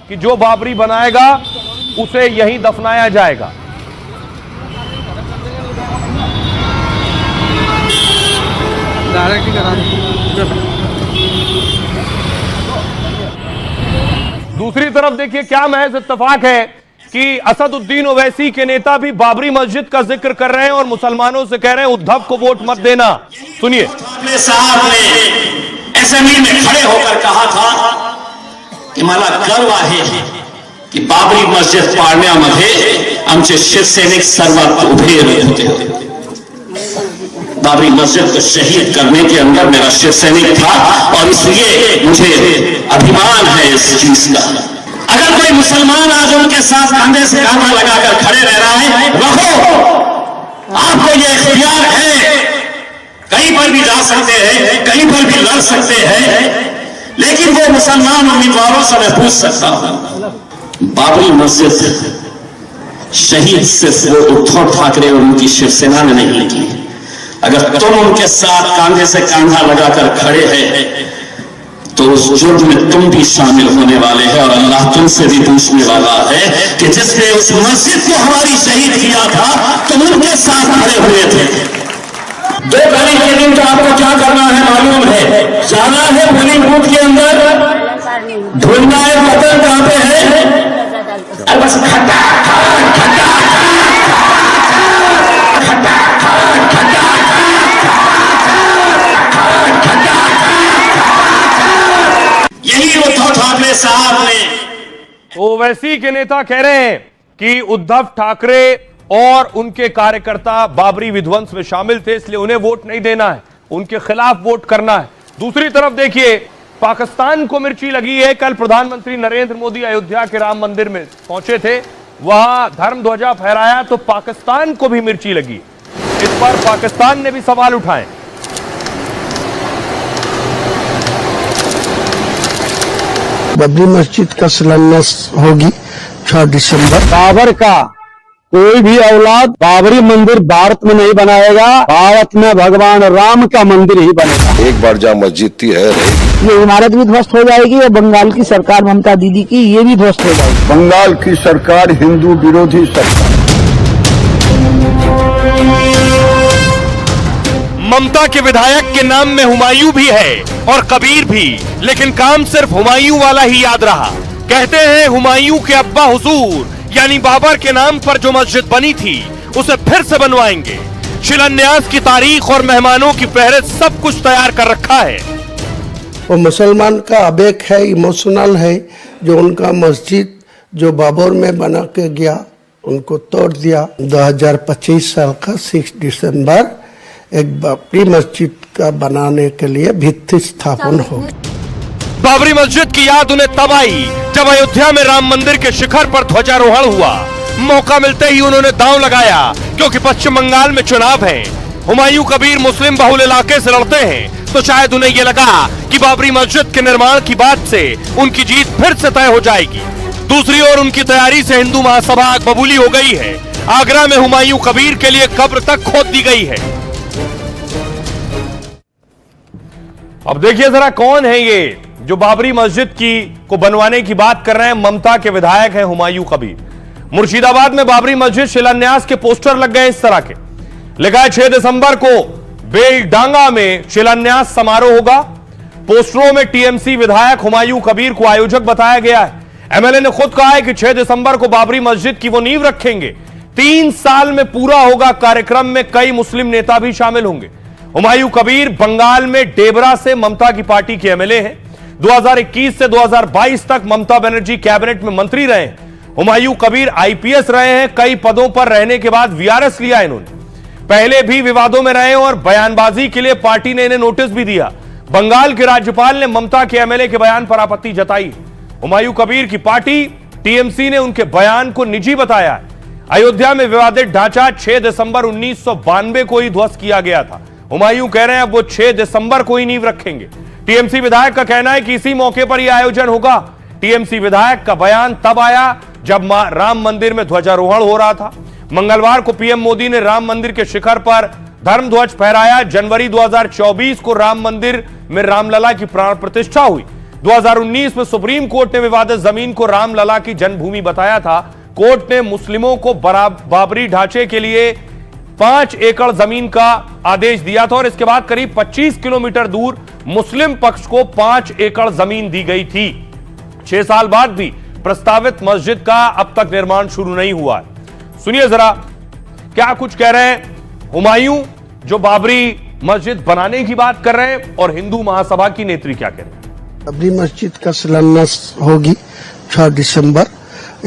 कि जो बाबरी बनाएगा उसे यहीं दफनाया जाएगा। दूसरी तरफ देखिए क्या महज इत्तेफाक है कि असदुद्दीन ओवैसी के नेता भी बाबरी मस्जिद का जिक्र कर रहे हैं और मुसलमानों से कह रहे हैं उद्धव को वोट मत देना। सुनिए। साहब ने असेंबली में खड़े होकर कहा था की मला गर्व आहे की बाबरी मस्जिद पाडण्यामध्ये आमचे शिवसैनिक सर्वात उभे होते। बाबरी मस्जिद को शहीद करने के अंदर मेरा शिवसैनिक था और इसलिए मुझे अभिमान है इस चीज का। अगर कोई मुसलमान आज उनके साथ कंधे से कंधा लगाकर खड़े रह रहा है, रहो, आपको ये इख्तियार है, कहीं पर भी जा सकते हैं, कहीं पर भी लड़ सकते हैं, लेकिन वो मुसलमान उम्मीदवारों से मैं पूछ सकता हूं, बाबरी मस्जिद शहीद सिर्फ वो उद्धव ठाकरे और उनकी शिवसेना ने नहीं की। अगर तुम उनके साथ कांधे से कांधा लगाकर खड़े हैं तो उस जुर्म में तुम भी शामिल होने वाले हैं और अल्लाह तुमसे भी पूछने वाला है कि जिसने उस मस्जिद को हमारी शहीद किया था तुम उनके साथ खड़े हुए थे। 2 तारीख के दिन तो आपको क्या करना है मालूम है, जाना है पोलिंग बूथ के अंदर, ढूंढना है बटन कहां पे है, और बस खट्टा खट्टा यही उद्धव ठाकरे साहब ने। ओवैसी के नेता कह रहे हैं कि उद्धव ठाकरे और उनके कार्यकर्ता बाबरी विध्वंस में शामिल थे, इसलिए उन्हें वोट नहीं देना है, उनके खिलाफ वोट करना है। दूसरी तरफ देखिए पाकिस्तान को मिर्ची लगी है। कल प्रधानमंत्री नरेंद्र मोदी अयोध्या के राम मंदिर में पहुंचे थे, वहां धर्म ध्वजा फहराया तो पाकिस्तान को भी मिर्ची लगी। इस पर पाकिस्तान ने भी सवाल उठाए। बाबरी मस्जिद का शिलान्यास होगी 6 दिसंबर। बाबर का कोई भी औलाद बाबरी मंदिर भारत में नहीं बनाएगा, भारत में भगवान राम का मंदिर ही बनेगा। एक बार जहाँ मस्जिद थी है ये इमारत भी ध्वस्त हो जाएगी और बंगाल की सरकार ममता दीदी की ये भी ध्वस्त हो जाएगी। बंगाल की सरकार हिंदू विरोधी सरकार। ममता के विधायक के नाम में हुमायूं भी है और कबीर भी, लेकिन काम सिर्फ हुमायूं वाला ही याद रहा। कहते हैं हुमायूं के अब्बा हुजूर यानी बाबर के नाम पर जो मस्जिद बनी थी उसे फिर से बनवाएंगे। शिलान्यास की तारीख और मेहमानों की फहरिस्त सब कुछ तैयार कर रखा है। वो मुसलमान का आवेग है, इमोशनल है, जो उनका मस्जिद जो बाबर में बना के गया उनको तोड़ दिया। 2025 साल का 6 दिसंबर एक बाबरी मस्जिद का बनाने के लिए भित्ति स्थापन हो। बाबरी मस्जिद की याद उन्हें तब आई जब अयोध्या में राम मंदिर के शिखर पर ध्वजारोहण हुआ। मौका मिलते ही उन्होंने दांव लगाया, क्योंकि पश्चिम बंगाल में चुनाव है। हुमायूं कबीर मुस्लिम बहुल इलाके से लड़ते हैं, तो शायद उन्हें यह लगा कि बाबरी मस्जिद के निर्माण की बात से उनकी जीत फिर से तय हो जाएगी। दूसरी ओर उनकी तैयारी से हिंदू महासभा आग बबूली हो गई है। आगरा में हुमायूं कबीर के लिए कब्र तक खोद दी गई है। अब देखिए जरा कौन है ये जो बाबरी मस्जिद को बनवाने की बात कर रहे हैं। ममता के विधायक हैं हुमायूं कबीर। मुर्शिदाबाद में बाबरी मस्जिद शिलान्यास के पोस्टर लग गए इस तरह के। लिखा है 6 दिसंबर को बेलडांगा में शिलान्यास समारोह होगा। पोस्टरों में टीएमसी विधायक हुमायूं कबीर को आयोजक बताया गया है। एमएलए ने खुद कहा है कि 6 दिसंबर को बाबरी मस्जिद की वो नींव रखेंगे। 3 साल में पूरा होगा कार्यक्रम में कई मुस्लिम नेता भी शामिल होंगे। हुमायूं कबीर बंगाल में डेबरा से ममता की पार्टी के एमएलए हैं। 2021 से 2022 तक ममता बनर्जी कैबिनेट में मंत्री रहे हैं। हुमायूं कबीर आईपीएस रहे हैं। कई पदों पर रहने के बाद वीआरएस लिया इन्होंने। पहले भी विवादों में रहे और बयानबाजी के लिए पार्टी ने इन्हें नोटिस भी दिया। बंगाल के राज्यपाल ने ममता के एमएलए के बयान पर आपत्ति जताई। हुमायूं कबीर की पार्टी टीएमसी ने उनके बयान को निजी बताया है। अयोध्या में विवादित ढांचा 6 दिसंबर 1992 को ही ध्वस्त किया गया था। हुमायूं कह रहे हैं अब वो 6 दिसंबर को ही नींव रखेंगे। टीएमसी विधायक का कहना है कि इसी मौके पर यह आयोजन होगा। टीएमसी विधायक का बयान तब आया जब राम मंदिर में ध्वजारोहण हो रहा था। मंगलवार को पीएम मोदी ने राम मंदिर के शिखर पर धर्म ध्वज फहराया। जनवरी 2024 को राम मंदिर में रामलला की प्राण प्रतिष्ठा हुई। 2019 में सुप्रीम कोर्ट ने विवादित जमीन को रामलला की जन्मभूमि बताया था। कोर्ट ने मुस्लिमों को बाबरी ढांचे के लिए 5 एकड़ जमीन का आदेश दिया था और इसके बाद करीब 25 किलोमीटर दूर मुस्लिम पक्ष को 5 एकड़ जमीन दी गई थी। 6 साल बाद भी प्रस्तावित मस्जिद का अब तक निर्माण शुरू नहीं हुआ है। सुनिए जरा क्या कुछ कह रहे हैं हुमायूं, जो बाबरी मस्जिद बनाने की बात कर रहे हैं, और हिंदू महासभा की नेत्री क्या कह रहे हैं। बाबरी मस्जिद का शिलान्यास होगी 6 दिसंबर।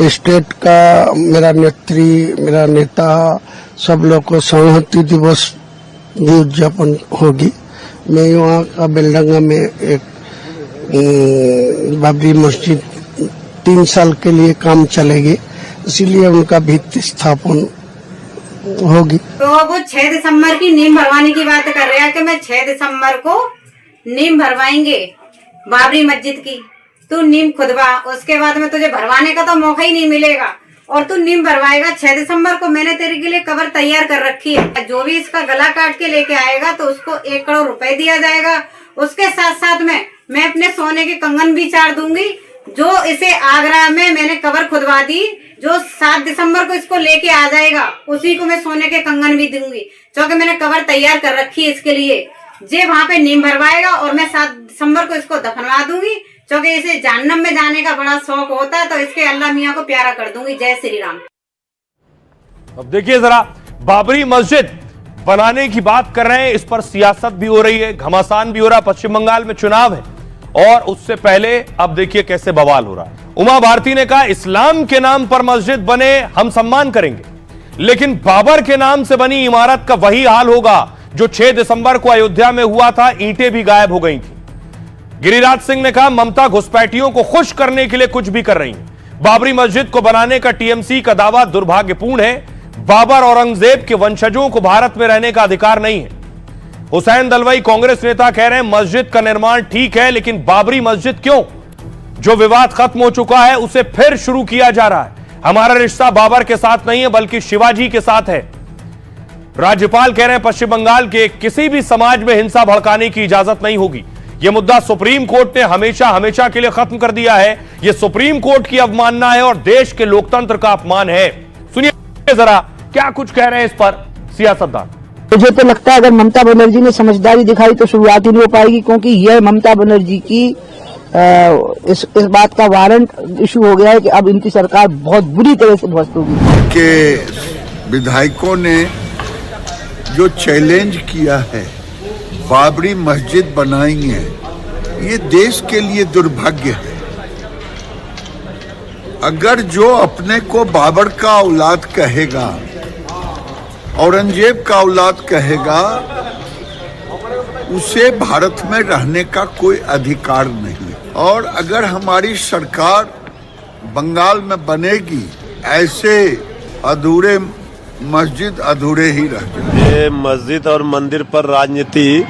स्टेट का मेरा नेता सब लोग को संहति दिवस भी उद्यापन होगी। मैं वहाँ का बेलडंगा में एक बाबरी मस्जिद 3 साल के लिए काम चलेगी, इसीलिए उनका भित्ति स्थापन होगी। तो वो 6 दिसंबर की नींव भरवाने की बात कर रहे हैं कि मैं 6 दिसंबर को नींव भरवाएंगे बाबरी मस्जिद की। तू नींव खुदवा, उसके बाद में तुझे भरवाने का तो मौका ही नहीं मिलेगा और तू नींव भरवाएगा। 6 दिसंबर को मैंने तेरे के लिए कबर तैयार कर रखी है। जो भी इसका गला काट के लेके आएगा तो उसको 1 करोड़ रुपए दिया जाएगा। उसके साथ साथ में मैं अपने सोने के कंगन भी चार दूंगी। जो इसे आगरा में मैंने कबर खुदवा दी, जो 7 दिसंबर को इसको लेके आ जाएगा उसी को मैं सोने के कंगन भी दूंगी, क्योंकि मैंने कबर तैयार कर रखी है इसके लिए। जे वहां पे नींव भरवाएगा और मैं 7 दिसंबर को इसको दफनवा दूंगी, क्योंकि इसे जहन्नम में जाने का बड़ा शौक होता है, तो इसके अल्लाह मियाँ को प्यारा कर दूंगी। जय श्री राम। अब देखिए जरा, बाबरी मस्जिद बनाने की बात कर रहे हैं, इस पर सियासत भी हो रही है, घमासान भी हो रहा है। पश्चिम बंगाल में चुनाव है और उससे पहले अब देखिए कैसे बवाल हो रहा है। उमा भारती ने कहा इस्लाम के नाम पर मस्जिद बने हम सम्मान करेंगे, लेकिन बाबर के नाम से बनी इमारत का वही हाल होगा जो 6 दिसंबर को अयोध्या में हुआ था। ईंटें भी गायब हो गई थी। गिरिराज सिंह ने कहा ममता घुसपैठियों को खुश करने के लिए कुछ भी कर रही है। बाबरी मस्जिद को बनाने का टीएमसी का दावा दुर्भाग्यपूर्ण है। बाबर औरंगजेब के वंशजों को भारत में रहने का अधिकार नहीं है। हुसैन दलवाई कांग्रेस नेता कह रहे हैं मस्जिद का निर्माण ठीक है, लेकिन बाबरी मस्जिद क्यों? जो विवाद खत्म हो चुका है उसे फिर शुरू किया जा रहा है। हमारा रिश्ता बाबर के साथ नहीं है बल्कि शिवाजी के साथ है। राज्यपाल कह रहे हैं पश्चिम बंगाल के किसी भी समाज में हिंसा भड़काने की इजाजत नहीं होगी। यह मुद्दा सुप्रीम कोर्ट ने हमेशा हमेशा के लिए खत्म कर दिया है। यह सुप्रीम कोर्ट की अवमानना है और देश के लोकतंत्र का अपमान है। सुनिए जरा क्या कुछ कह रहे हैं इस पर सियासतदान। मुझे तो लगता है अगर ममता बनर्जी ने समझदारी दिखाई तो शुरुआत ही नहीं हो पाएगी, क्योंकि यह ममता बनर्जी की इस बात का वारंट इशू हो गया है कि अब इनकी सरकार बहुत बुरी तरह से ध्वस्त होगी। के विधायकों ने जो चैलेंज किया है बाबरी मस्जिद बनाएंगे, ये देश के लिए दुर्भाग्य है। अगर जो अपने को बाबर का औलाद कहेगा, औरंगजेब का औलाद कहेगा, उसे भारत में रहने का कोई अधिकार नहीं। और अगर हमारी सरकार बंगाल में बनेगी, ऐसे अधूरे मस्जिद अधूरे ही रह जाएंगे। ये मस्जिद और मंदिर पर राजनीति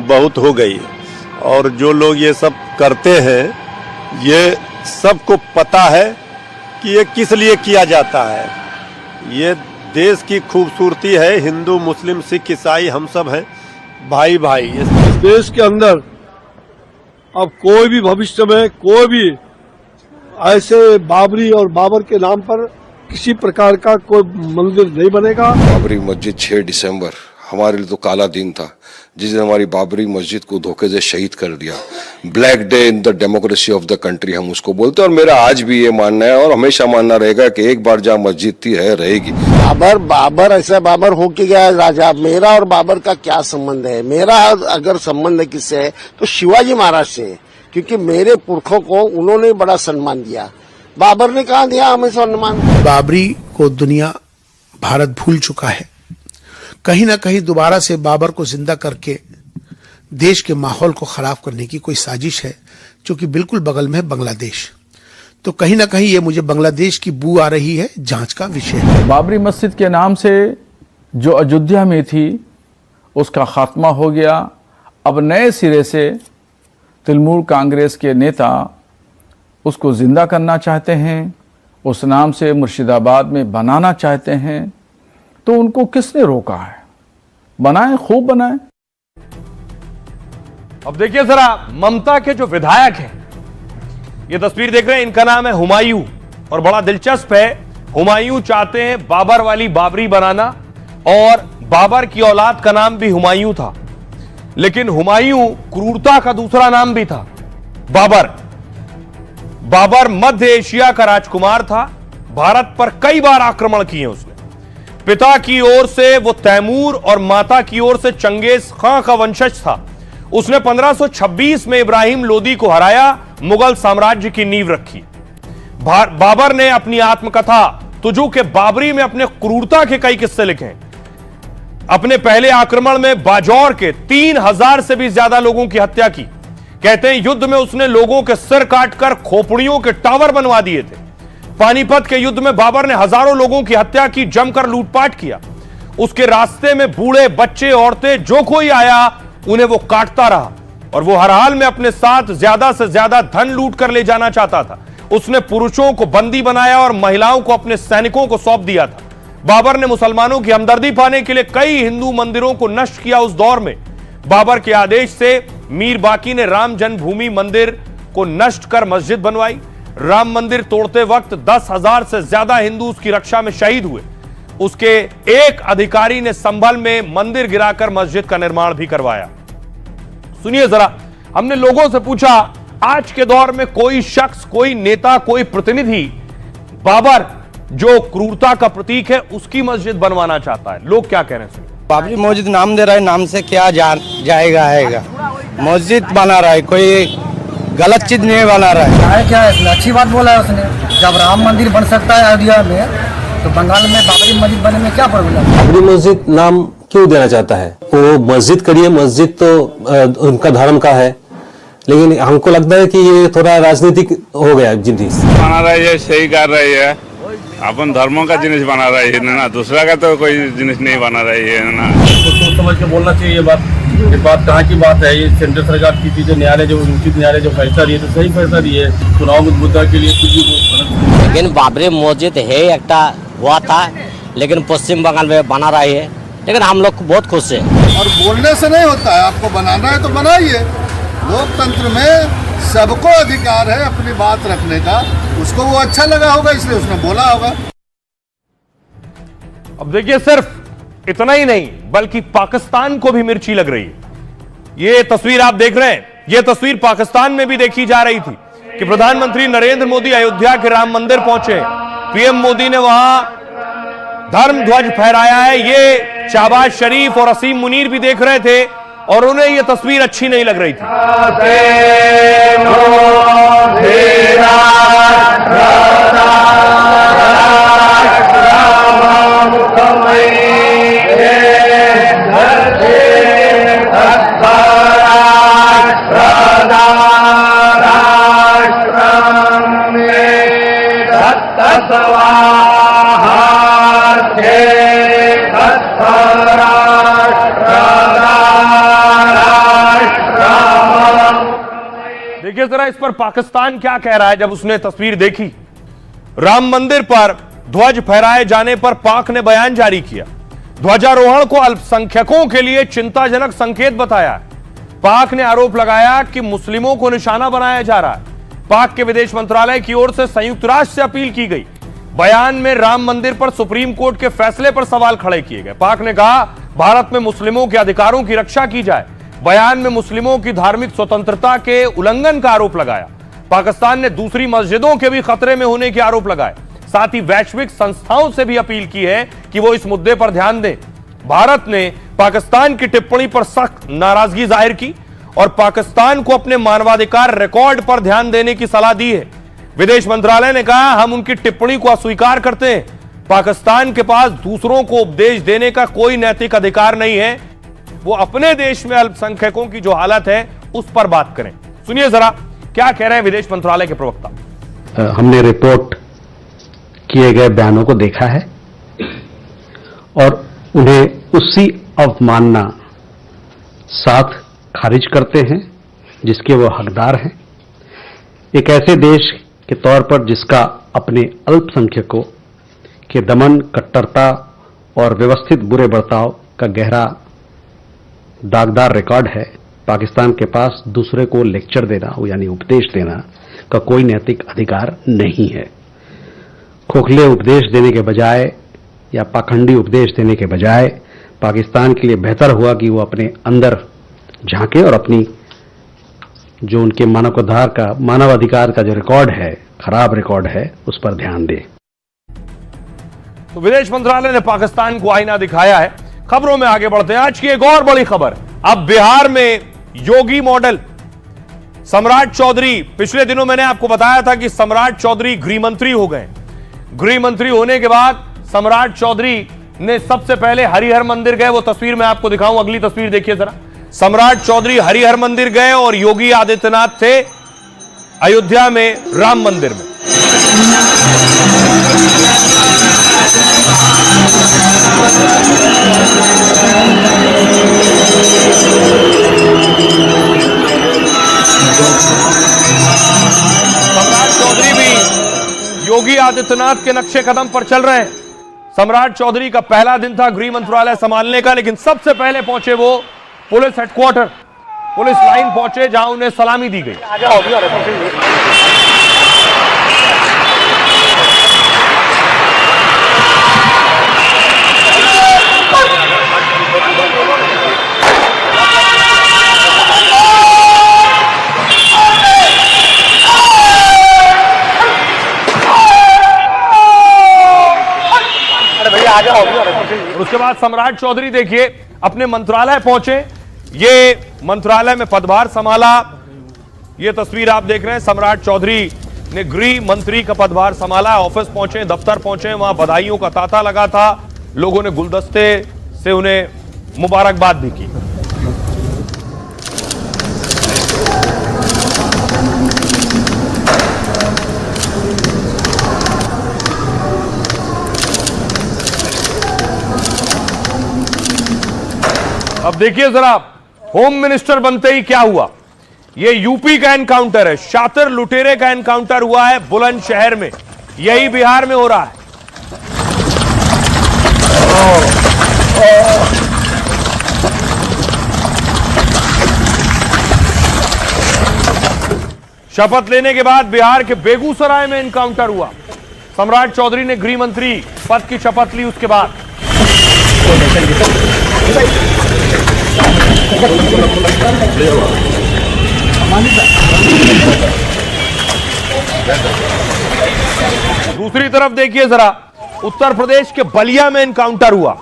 बहुत हो गई और जो लोग ये सब करते हैं, ये सबको पता है कि ये किस लिए किया जाता है। ये देश की खूबसूरती है। हिंदू मुस्लिम सिख ईसाई हम सब हैं भाई भाई। इस देश के अंदर अब कोई भी भविष्य में कोई भी ऐसे बाबरी और बाबर के नाम पर किसी प्रकार का कोई मंदिर नहीं बनेगा। बाबरी मस्जिद 6 दिसंबर हमारे लिए तो काला दिन था, जिस दिन हमारी बाबरी मस्जिद को धोखे से शहीद कर दिया। Black day in the democracy of the country हम उसको बोलते हैं। और मेरा आज भी ये मानना है और हमेशा मानना रहेगा कि एक बार जहाँ मस्जिद थी है रहेगी। बाबर ऐसा बाबर हो के गया राजा। मेरा और बाबर का क्या संबंध है? मेरा अगर संबंध है किससे है तो शिवाजी महाराज से, क्योंकि मेरे पुरखों को उन्होंने बड़ा सम्मान दिया। बाबर ने कहा दिया हमें सम्मान। बाबरी को दुनिया भारत भूल चुका है। कहीं ना कहीं दोबारा से बाबर को जिंदा करके देश के माहौल को खराब करने की कोई साजिश है, जो कि बिल्कुल बगल में है बांग्लादेश। तो कहीं ना कहीं ये मुझे बांग्लादेश की बू आ रही है, जांच का विषय है। बाबरी मस्जिद के नाम से जो अयोध्या में थी उसका खात्मा हो गया। अब नए सिरे से तृणमूल कांग्रेस के नेता उसको जिंदा करना चाहते हैं, उस नाम से मुर्शिदाबाद में बनाना चाहते हैं। तो उनको किसने रोका है? बनाएं, खूब बनाएं। अब देखिए जरा, ममता के जो विधायक हैं ये तस्वीर देख रहे हैं, इनका नाम है हुमायूं और बड़ा दिलचस्प है, हुमायूं चाहते हैं बाबर वाली बाबरी बनाना और बाबर की औलाद का नाम भी हुमायूं था, लेकिन हुमायूं क्रूरता का दूसरा नाम भी था बाबर। बाबर मध्य एशिया का राजकुमार था, भारत पर कई बार आक्रमण किए उसने। पिता की ओर से वो तैमूर और माता की ओर से चंगेज खां का वंशज था। उसने 1526 में इब्राहिम लोदी को हराया, मुगल साम्राज्य की नींव रखी। बाबर ने अपनी आत्मकथा तुजू के बाबरी में अपने क्रूरता के कई किस्से लिखे हैं। अपने पहले आक्रमण में बाजौर के 3000 से भी ज्यादा लोगों की हत्या की। कहते हैं युद्ध में उसने लोगों के सिर काटकर खोपड़ियों के टावर बनवा दिए थे। पानीपत के युद्ध में बाबर ने हजारों लोगों की हत्या की, जमकर लूटपाट किया। उसके रास्ते में बूढ़े, बच्चे, औरतें, जो कोई आया उन्हें वो काटता रहा और वो हर हाल में अपने साथ ज्यादा से ज्यादा धन लूट कर ले जाना चाहता था। उसने पुरुषों को बंदी बनाया और महिलाओं को अपने सैनिकों को सौंप दिया था। बाबर ने मुसलमानों की हमदर्दी पाने के लिए कई हिंदू मंदिरों को नष्ट किया। उस दौर में बाबर के आदेश से मीर बाकी ने राम जन्मभूमि मंदिर को नष्ट कर मस्जिद बनवाई। राम मंदिर तोड़ते वक्त 10,000 से ज्यादा हिंदू उसकी रक्षा में शहीद हुए। उसके एक अधिकारी ने संभल में मंदिर गिराकर मस्जिद का निर्माण भी करवाया। सुनिए जरा, हमने लोगों से पूछा, आज के दौर में कोई शख्स, कोई नेता, कोई प्रतिनिधि बाबर जो क्रूरता का प्रतीक है उसकी मस्जिद बनवाना चाहता है, लोग क्या कह रहे हैं? बाबरी मस्जिद नाम दे रहा है, नाम से क्या जाएगा आएगा। मस्जिद बना रहा है, कोई गलत चीज नहीं बना रहा है। क्या है, अच्छी बात बोला है उसने। जब राम मंदिर बन सकता है अयोध्या में, तो बंगाल में बाबरी मस्जिद बनने में क्या प्रॉब्लम है? बाबरी मस्जिद नाम क्यों देना चाहता है? वो मस्जिद करिए, मस्जिद तो उनका धर्म का है, लेकिन हमको लगता है कि ये थोड़ा राजनीतिक हो गया जिनिस बना रही है। सही कर रही है, अपन धर्मों का जिनिस बना रही है ना, दूसरा का तो कोई जिनिस नहीं बना रही है ना। तो सोच समझ के बोलना चाहिए। ये बात कहाँ की बात है? ये सेंट्रल सरकार की चीज, न्यायालय जो उचित न्यायालय जो फैसला दिए तो सही फैसला दिए। चुनाव मुद्दा के लिए कुछ भी। लेकिन बाबरी मस्जिद है एक हुआ था, लेकिन पश्चिम बंगाल में बना रही है, लेकिन हम लोग बहुत खुश है। और बोलने से नहीं होता है, आपको बनाना है तो बनाइए। लोकतंत्र में सबको अधिकार है अपनी बात रखने का। उसको वो अच्छा लगा होगा इसलिए उसने बोला होगा। अब देखिए, सिर्फ इतना ही नहीं बल्कि पाकिस्तान को भी मिर्ची लग रही है। ये तस्वीर आप देख रहे हैं, ये तस्वीर पाकिस्तान में भी देखी जा रही थी कि प्रधानमंत्री नरेंद्र मोदी अयोध्या के राम मंदिर पहुंचे। पीएम मोदी ने वहां धर्म ध्वज फहराया है। ये शहबाज शरीफ और असीम मुनीर भी देख रहे थे और उन्हें यह तस्वीर अच्छी नहीं लग रही थी। देखिए जरा इस पर पाकिस्तान क्या कह रहा है। जब उसने तस्वीर देखी, राम मंदिर पर ध्वज फहराए जाने पर पाक ने बयान जारी किया। ध्वजारोहण को अल्पसंख्यकों के लिए चिंताजनक संकेत बताया। पाक ने आरोप लगाया कि मुस्लिमों को निशाना बनाया जा रहा है। पाक के विदेश मंत्रालय की ओर से संयुक्त राष्ट्र से अपील की गई। बयान में राम मंदिर पर सुप्रीम कोर्ट के फैसले पर सवाल खड़े किए गए। पाक ने कहा भारत में मुस्लिमों के अधिकारों की रक्षा की जाए। बयान में मुस्लिमों की धार्मिक स्वतंत्रता के उल्लंघन का आरोप लगाया। पाकिस्तान ने दूसरी मस्जिदों के भी खतरे में होने के आरोप लगाए। साथ ही वैश्विक संस्थाओं से भी अपील की है कि वो इस मुद्दे पर ध्यान दें। भारत ने पाकिस्तान की टिप्पणी पर सख्त नाराजगी जाहिर की और पाकिस्तान को अपने मानवाधिकार रिकॉर्ड पर ध्यान देने की सलाह दी है। विदेश मंत्रालय ने कहा हम उनकी टिप्पणी को अस्वीकार करते हैं। पाकिस्तान के पास दूसरों को उपदेश देने का कोई नैतिक अधिकार नहीं है। वो अपने देश में अल्पसंख्यकों की जो हालत है उस पर बात करें। सुनिए जरा क्या कह रहे हैं विदेश मंत्रालय के प्रवक्ता। हमने रिपोर्ट किए गए बयानों को देखा है और उन्हें उसी अवमानना साथ खारिज करते हैं जिसके वो हकदार हैं। एक ऐसे देश के तौर पर जिसका अपने अल्पसंख्यकों के दमन, कट्टरता और व्यवस्थित बुरे बर्ताव का गहरा दागदार रिकॉर्ड है, पाकिस्तान के पास दूसरे को लेक्चर देना यानी उपदेश देना का कोई नैतिक अधिकार नहीं है। खोखले उपदेश देने के बजाय या पाखंडी उपदेश देने के बजाय पाकिस्तान के लिए बेहतर हुआ कि वो अपने अंदर झांके और अपनी जो उनके मानवाधिकार का जो रिकॉर्ड है, खराब रिकॉर्ड है, उस पर ध्यान दे। तो विदेश मंत्रालय ने पाकिस्तान को आईना दिखाया है। खबरों में आगे बढ़ते हैं। आज की एक और बड़ी खबर, अब बिहार में योगी मॉडल। सम्राट चौधरी, पिछले दिनों मैंने आपको बताया था कि सम्राट चौधरी गृह मंत्री हो गए। गृह मंत्री होने के बाद सम्राट चौधरी ने सबसे पहले हरिहर मंदिर गए। वो तस्वीर मैं आपको दिखाऊं, अगली तस्वीर देखिए जरा। सम्राट चौधरी हरिहर मंदिर गए और योगी आदित्यनाथ थे अयोध्या में राम मंदिर में। सम्राट चौधरी भी योगी आदित्यनाथ के नक्शे कदम पर चल रहे हैं। सम्राट चौधरी का पहला दिन था गृह मंत्रालय संभालने का, लेकिन सबसे पहले पहुंचे वो पुलिस हेडक्वार्टर, पुलिस लाइन पहुंचे, जहां उन्हें सलामी दी गई। और उसके बाद सम्राट चौधरी देखिए अपने मंत्रालय पहुंचे। ये मंत्रालय में पदभार संभाला। ये तस्वीर आप देख रहे हैं, सम्राट चौधरी ने गृह मंत्री का पदभार संभाला। ऑफिस पहुंचे, दफ्तर पहुंचे, वहां बधाइयों का तांता लगा था। लोगों ने गुलदस्ते से उन्हें मुबारकबाद भी की। अब देखिए जरा, होम मिनिस्टर बनते ही क्या हुआ। ये यूपी का एनकाउंटर है, शातिर लुटेरे का एनकाउंटर हुआ है बुलंदशहर में। यही बिहार में हो रहा है। शपथ लेने के बाद बिहार के बेगूसराय में एनकाउंटर हुआ। सम्राट चौधरी ने गृह मंत्री पद की शपथ ली। उसके बाद दूसरी तरफ देखिए जरा, उत्तर प्रदेश के बलिया में एनकाउंटर हुआ।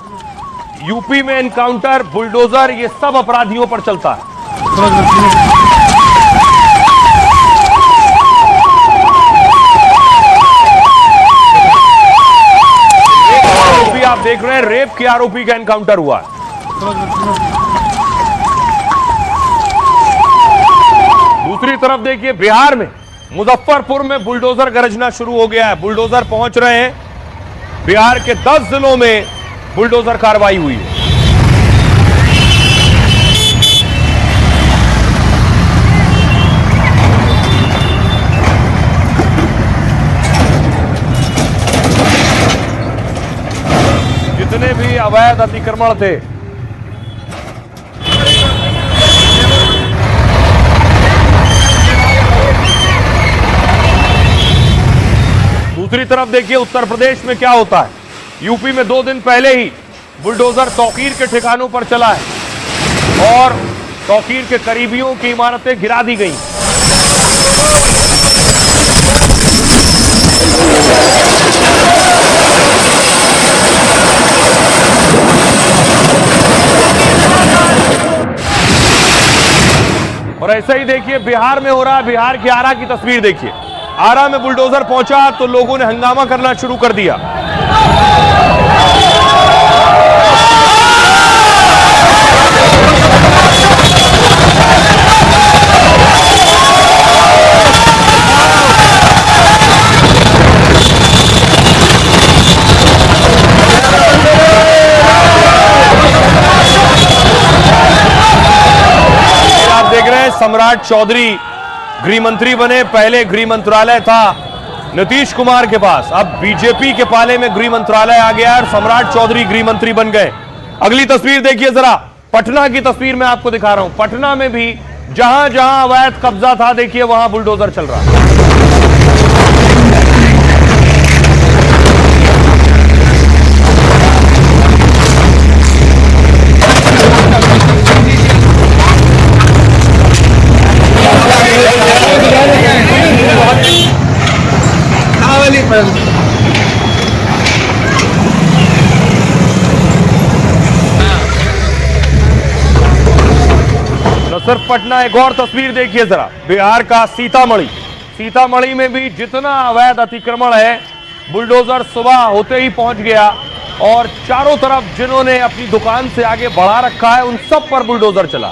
यूपी में एनकाउंटर, बुलडोजर, ये सब अपराधियों पर चलता है। आरोपी आप देख रहे हैं, रेप के आरोपी का एनकाउंटर हुआ है। दूसरी तरफ देखिए, बिहार में मुजफ्फरपुर में बुलडोजर गरजना शुरू हो गया है। बुलडोजर पहुंच रहे हैं। बिहार के 10 जिलों में बुलडोजर कार्रवाई हुई है। जितने भी अवैध अतिक्रमण थे, दूसरी तरफ देखिए उत्तर प्रदेश में क्या होता है। यूपी में 2 दिन पहले ही बुलडोजर तौकीर के ठिकानों पर चला है और तौकीर के करीबियों की इमारतें गिरा दी गई। और ऐसा ही देखिए बिहार में हो रहा है। बिहार के आरा की तस्वीर देखिए। आरा में बुलडोजर पहुंचा तो लोगों ने हंगामा करना शुरू कर दिया। आप देख रहे हैं सम्राट चौधरी गृह मंत्री बने। पहले गृह मंत्रालय था नीतीश कुमार के पास, अब बीजेपी के पाले में गृह मंत्रालय आ गया और सम्राट चौधरी गृह मंत्री बन गए। अगली तस्वीर देखिए जरा, पटना की तस्वीर मैं आपको दिखा रहा हूं। पटना में भी जहां जहां अवैध कब्जा था, देखिए वहां बुलडोजर चल रहा है। न सिर्फ पटना, एक और तस्वीर देखिए जरा, बिहार का सीतामढ़ी। सीतामढ़ी में भी जितना अवैध अतिक्रमण है, बुलडोजर सुबह होते ही पहुंच गया और चारों तरफ जिन्होंने अपनी दुकान से आगे बढ़ा रखा है उन सब पर बुलडोजर चला।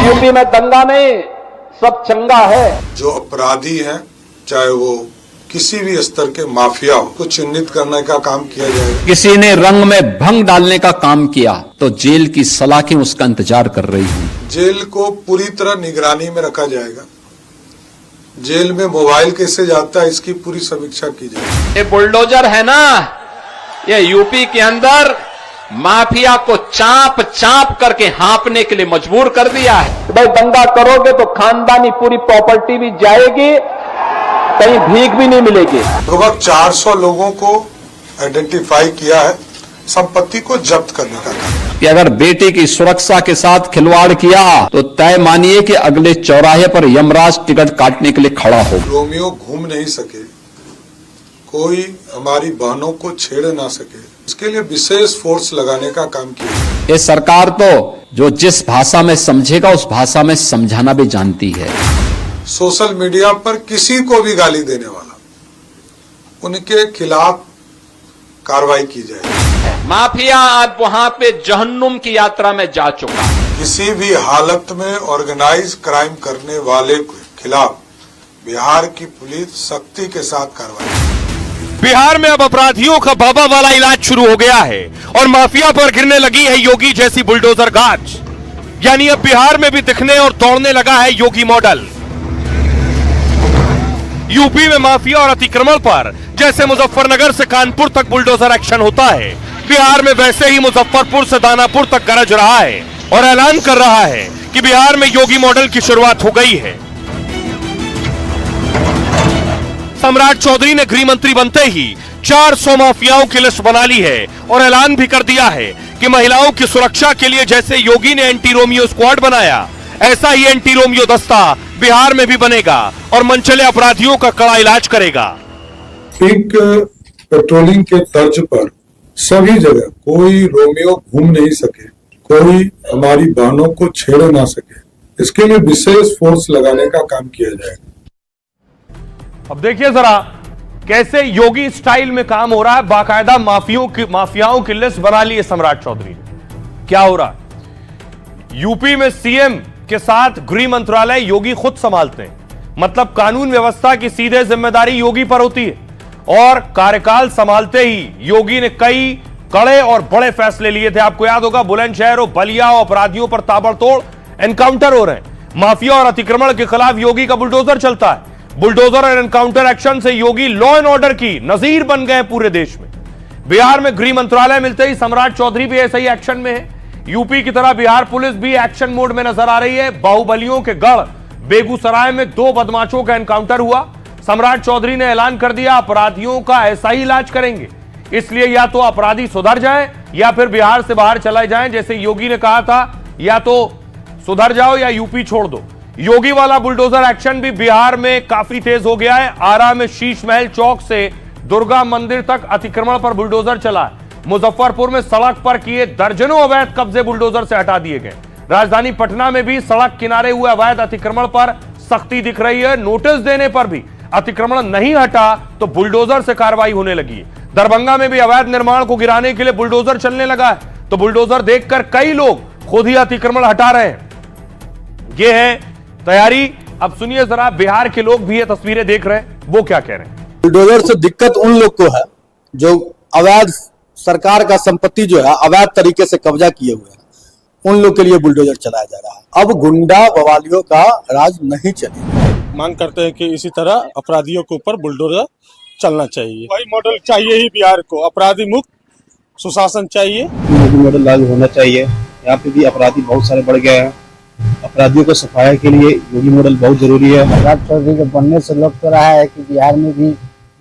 यूपी में दंगा नहीं, सब चंगा है। जो अपराधी हैं, चाहे वो किसी भी स्तर के माफिया को चिन्हित करने का काम किया जाएगा। किसी ने रंग में भंग डालने का काम किया तो जेल की सलाखें उसका इंतजार कर रही हैं। जेल को पूरी तरह निगरानी में रखा जाएगा। जेल में मोबाइल कैसे जाता है, इसकी पूरी समीक्षा की जाएगी। ये बुलडोजर है ना, ये यूपी के अंदर माफिया को चाप चाप करके हाँपने के लिए मजबूर कर दिया है। भाई दंगा करोगे तो खानदानी पूरी प्रॉपर्टी भी जाएगी, कहीं भीख भी नहीं मिलेगी। लगभग 400 लोगों को आइडेंटिफाई किया है, संपत्ति को जब्त करने का काम। कि अगर बेटे की सुरक्षा के साथ खिलवाड़ किया तो तय मानिए कि अगले चौराहे पर यमराज टिकट काटने के लिए खड़ा हो। रोमियो घूम नहीं सके, कोई हमारी बहनों को छेड़ ना सके, इसके लिए विशेष फोर्स लगाने का काम किया। ये सरकार तो जो जिस भाषा में समझेगा उस भाषा में समझाना भी जानती है। सोशल मीडिया पर किसी को भी गाली देने वाला, उनके खिलाफ कार्रवाई की जाएगी। माफिया आज वहां पे जहन्नुम की यात्रा में जा चुका है। किसी भी हालत में ऑर्गेनाइज क्राइम करने वाले के खिलाफ बिहार की पुलिस सख्ती के साथ कार्रवाई। बिहार में अब अपराधियों का बाबा वाला इलाज शुरू हो गया है और माफिया पर गिरने लगी है योगी जैसी बुलडोजर गाज। यानी अब बिहार में भी दिखने और दौड़ने लगा है योगी मॉडल। यूपी में माफिया और अतिक्रमण पर जैसे मुजफ्फरनगर से कानपुर तक बुलडोजर एक्शन होता है, बिहार में वैसे ही मुजफ्फरपुर से दानापुर तक गरज रहा है और ऐलान कर रहा है कि बिहार में योगी मॉडल की शुरुआत हो गई है। सम्राट चौधरी ने गृह मंत्री बनते ही 400 माफियाओं की लिस्ट बना ली है और ऐलान भी कर दिया है कि महिलाओं की सुरक्षा के लिए जैसे योगी ने एंटी रोमियो स्क्वाड बनाया, ऐसा ही एंटी रोमियो दस्ता बिहार में भी बनेगा और मनचले अपराधियों का कड़ा इलाज करेगा। पिंक पेट्रोलिंग के तर्ज पर सभी जगह कोई रोमियो घूम नहीं सके, कोई हमारी बहनों को छेड़ ना सके, इसके लिए विशेष फोर्स लगाने का काम किया जाएगा। अब देखिए जरा कैसे योगी स्टाइल में काम हो रहा है। बाकायदा माफियाओं की लिस्ट बना ली है सम्राट चौधरी ने। क्या हो रहा है, यूपी में सीएम के साथ गृह मंत्रालय योगी खुद संभालते हैं, मतलब कानून व्यवस्था की सीधे जिम्मेदारी योगी पर होती है और कार्यकाल संभालते ही योगी ने कई कड़े और बड़े फैसले लिए थे। आपको याद होगा, बुलंदशहर और बलिया और अपराधियों पर ताबड़तोड़ एनकाउंटर हो रहे हैं। माफिया और अतिक्रमण के खिलाफ योगी का बुलडोजर चलता है। बुलडोजर और एनकाउंटर एक्शन से योगी लॉ एंड ऑर्डर की नजीर बन गए पूरे देश में। बिहार में गृह मंत्रालय मिलते ही सम्राट चौधरी भी ऐसे ही एक्शन में है। यूपी की तरह बिहार पुलिस भी एक्शन मोड में नजर आ रही है। बाहुबलियों के गढ़ बेगूसराय में 2 बदमाशों का एनकाउंटर हुआ। सम्राट चौधरी ने ऐलान कर दिया अपराधियों का ऐसा ही इलाज करेंगे, इसलिए या तो अपराधी सुधर जाएं या फिर बिहार से बाहर चले जाएं। जैसे योगी ने कहा था, या तो सुधर जाओ या यूपी छोड़ दो। योगी वाला बुलडोजर एक्शन भी बिहार में काफी तेज हो गया है। आरा में शीश महल चौक से दुर्गा मंदिर तक अतिक्रमण पर बुलडोजर चला है। मुजफ्फरपुर में सड़क पर किए दर्जनों अवैध कब्जे बुलडोजर से हटा दिए गए। राजधानी पटना में भी सड़क किनारे हुए अवैध अतिक्रमण पर सख्ती दिख रही है। नोटिस देने पर भी अतिक्रमण नहीं हटा तो बुलडोजर से कार्रवाई होने लगी है। दरभंगा में भी अवैध निर्माण को गिराने के लिए बुलडोजर चलने लगा है, तो बुलडोजर देखकर कई लोग खुद ही अतिक्रमण हटा रहे हैं। यह है तैयारी। अब सुनिए जरा, बिहार के लोग भी ये तस्वीरें देख रहे हैं, वो क्या कह रहे हैं। बुलडोजर से दिक्कत उन लोग को है जो अवैध सरकार का संपत्ति जो है अवैध तरीके से कब्जा किए हुए हैं, उन लोग के लिए बुलडोजर चलाया जा रहा है। अब गुंडा बवालियों का राज नहीं चलेगा। मांग करते हैं कि इसी तरह अपराधियों के ऊपर बुलडोजर चलना चाहिए। वही मॉडल चाहिए ही बिहार को, अपराधी मुक्त सुशासन चाहिए। मॉडल लागू होना चाहिए। यहाँ पे भी अपराधी बहुत सारे बढ़ गए हैं। अपराधियों को सफाया के लिए योगी मॉडल बहुत जरूरी है। सम्राट चौधरी के बनने से लोग तो रहा है कि बिहार में भी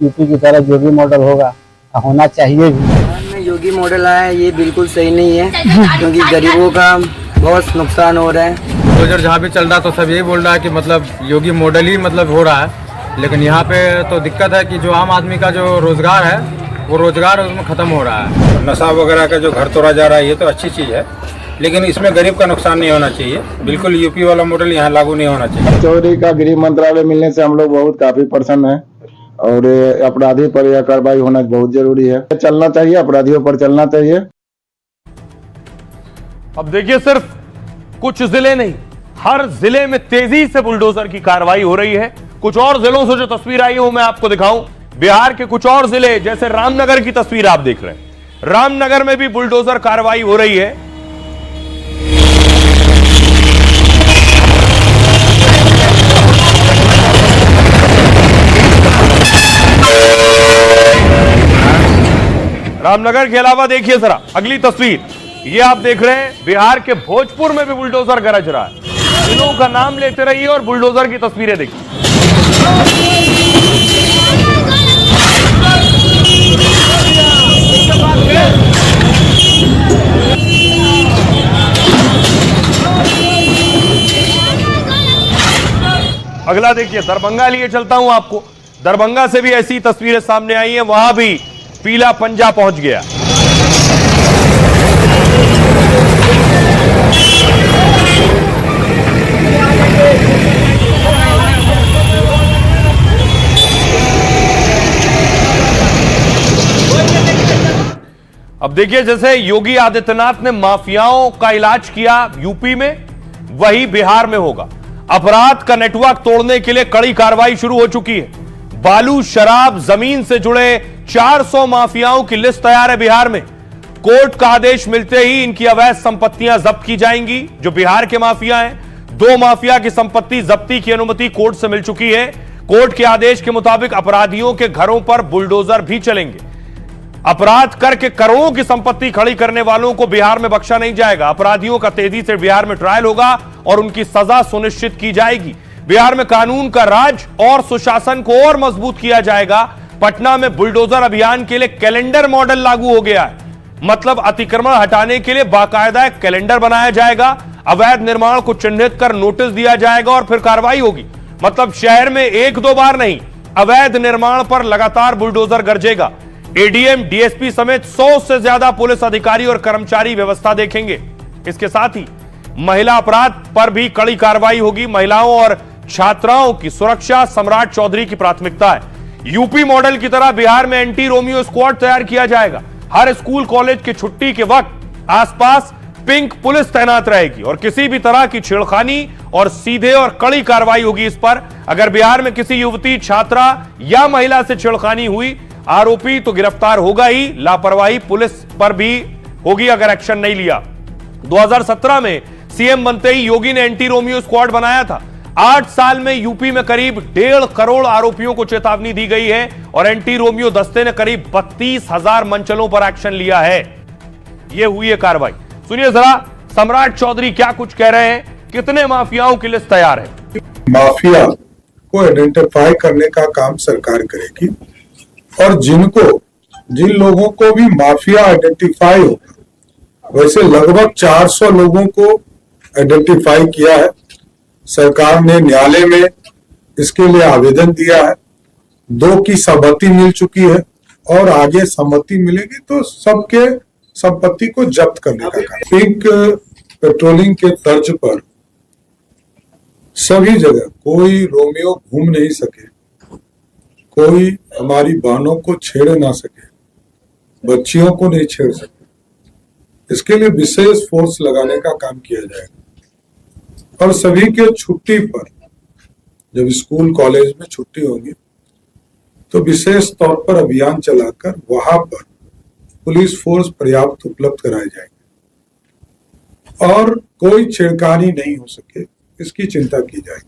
यूपी की तरह योगी मॉडल होगा, होना चाहिए भी। बिहार में योगी मॉडल आया ये बिल्कुल सही नहीं है, क्योंकि गरीबों का बहुत नुकसान हो रहा है। बुलडोजर जहाँ भी चल रहा तो सब यही बोल रहा है कि मतलब योगी मॉडल ही मतलब हो रहा है, लेकिन यहाँ पे तो दिक्कत है कि जो आम आदमी का जो रोजगार है वो रोजगार उसमें खत्म हो रहा है। नशा वगैरह का जो घर तोड़ा जा रहा है ये तो अच्छी चीज़ है, लेकिन इसमें गरीब का नुकसान नहीं होना चाहिए। बिल्कुल यूपी वाला मॉडल यहाँ लागू नहीं होना चाहिए। चौधरी का गृह मंत्रालय मिलने से हम लोग बहुत काफी प्रसन्न हैं और अपराधी पर यह कार्रवाई होना बहुत जरूरी है। चलना चाहिए, अपराधियों पर चलना चाहिए। अब देखिए, सिर्फ कुछ जिले नहीं, हर जिले में तेजी से बुलडोजर की कार्रवाई हो रही है। कुछ और जिलों से जो तस्वीर आई है वो मैं आपको दिखाऊं। बिहार के कुछ और जिले, जैसे रामनगर की तस्वीर आप देख रहे हैं, रामनगर में भी बुलडोजर कार्रवाई हो रही है। रामनगर के अलावा देखिए जरा अगली तस्वीर, ये आप देख रहे हैं बिहार के भोजपुर में भी बुलडोजर गरज रहा है। जिलों का नाम लेते रहिए और बुलडोजर की तस्वीरें देखिए। अगला देखिए, दरभंगा लिए चलता हूं आपको। दरभंगा से भी ऐसी तस्वीरें सामने आई हैं, वहां भी पीला पंजा पहुंच गया। अब देखिए, जैसे योगी आदित्यनाथ ने माफियाओं का इलाज किया यूपी में, वही बिहार में होगा। अपराध का नेटवर्क तोड़ने के लिए कड़ी कार्रवाई शुरू हो चुकी है। बालू, शराब, जमीन से जुड़े 400 माफियाओं की लिस्ट तैयार है बिहार में। कोर्ट का आदेश मिलते ही इनकी अवैध संपत्तियां जब्त की जाएंगी। जो बिहार के माफिया हैं, 2 माफिया की संपत्ति जब्ती की अनुमति कोर्ट से मिल चुकी है। कोर्ट के आदेश के मुताबिक अपराधियों के घरों पर बुलडोजर भी चलेंगे। अपराध करके करोड़ों की संपत्ति खड़ी करने वालों को बिहार में बख्शा नहीं जाएगा। अपराधियों का तेजी से बिहार में ट्रायल होगा और उनकी सजा सुनिश्चित की जाएगी। बिहार में कानून का राज और सुशासन को और मजबूत किया जाएगा। पटना में बुलडोजर अभियान के लिए कैलेंडर मॉडल लागू हो गया है। मतलब अतिक्रमण हटाने के लिए बाकायदा एक कैलेंडर बनाया जाएगा। अवैध निर्माण को चिन्हित कर नोटिस दिया जाएगा और फिर कार्रवाई होगी। मतलब शहर में 1-2 बार नहीं, अवैध निर्माण पर लगातार बुलडोजर गरजेगा। एडीएम, डीएसपी समेत 100 से ज्यादा पुलिस अधिकारी और कर्मचारी व्यवस्था देखेंगे। इसके साथ ही महिला अपराध पर भी कड़ी कार्रवाई होगी। महिलाओं और छात्राओं की सुरक्षा सम्राट चौधरी की प्राथमिकता है। यूपी मॉडल की तरह बिहार में एंटी रोमियो स्क्वाड तैयार किया जाएगा। हर स्कूल कॉलेज की छुट्टी के वक्त आसपास पिंक पुलिस तैनात रहेगी और किसी भी तरह की छेड़खानी और सीधे और कड़ी कार्रवाई होगी इस पर। अगर बिहार में किसी युवती, छात्रा या महिला से छेड़खानी हुई, आरोपी तो गिरफ्तार होगा ही, लापरवाही पुलिस पर भी होगी अगर एक्शन नहीं लिया। 2017 में सीएम बनते ही योगी ने एंटी रोमियो स्क्वाड बनाया था। 8 साल में यूपी में करीब 1.5 करोड़ आरोपियों को चेतावनी दी गई है और एंटी रोमियो दस्ते ने करीब 32,000 मंचलों पर एक्शन लिया है। यह हुई है कार्रवाई। सुनिए जरा सम्राट चौधरी क्या कुछ कह रहे हैं, कितने माफियाओं की लिस्ट तैयार है। माफिया को आइडेंटिफाई करने का काम सरकार करेगी और जिन लोगों को भी माफिया आइडेंटिफाई होगा, वैसे लगभग 400 लोगों को आइडेंटिफाई किया है। सरकार ने न्यायालय में इसके लिए आवेदन दिया है। 2 की सहमति मिल चुकी है और आगे सहमति मिलेगी तो सबके संपत्ति को जब्त करने का काम। पिंक पेट्रोलिंग के तर्ज पर सभी जगह कोई रोमियो घूम नहीं सके, कोई हमारी बहनों को छेड़ ना सके, बच्चियों को नहीं छेड़ सके। इसके लिए विशेष फोर्स लगाने का काम किया जाएगा और सभी के छुट्टी पर, जब स्कूल कॉलेज में छुट्टी होगी तो विशेष तौर पर अभियान चलाकर वहां पर पुलिस फोर्स पर्याप्त उपलब्ध कराए जाएंगे और कोई छेड़खानी नहीं हो सके, इसकी चिंता की जाएगी।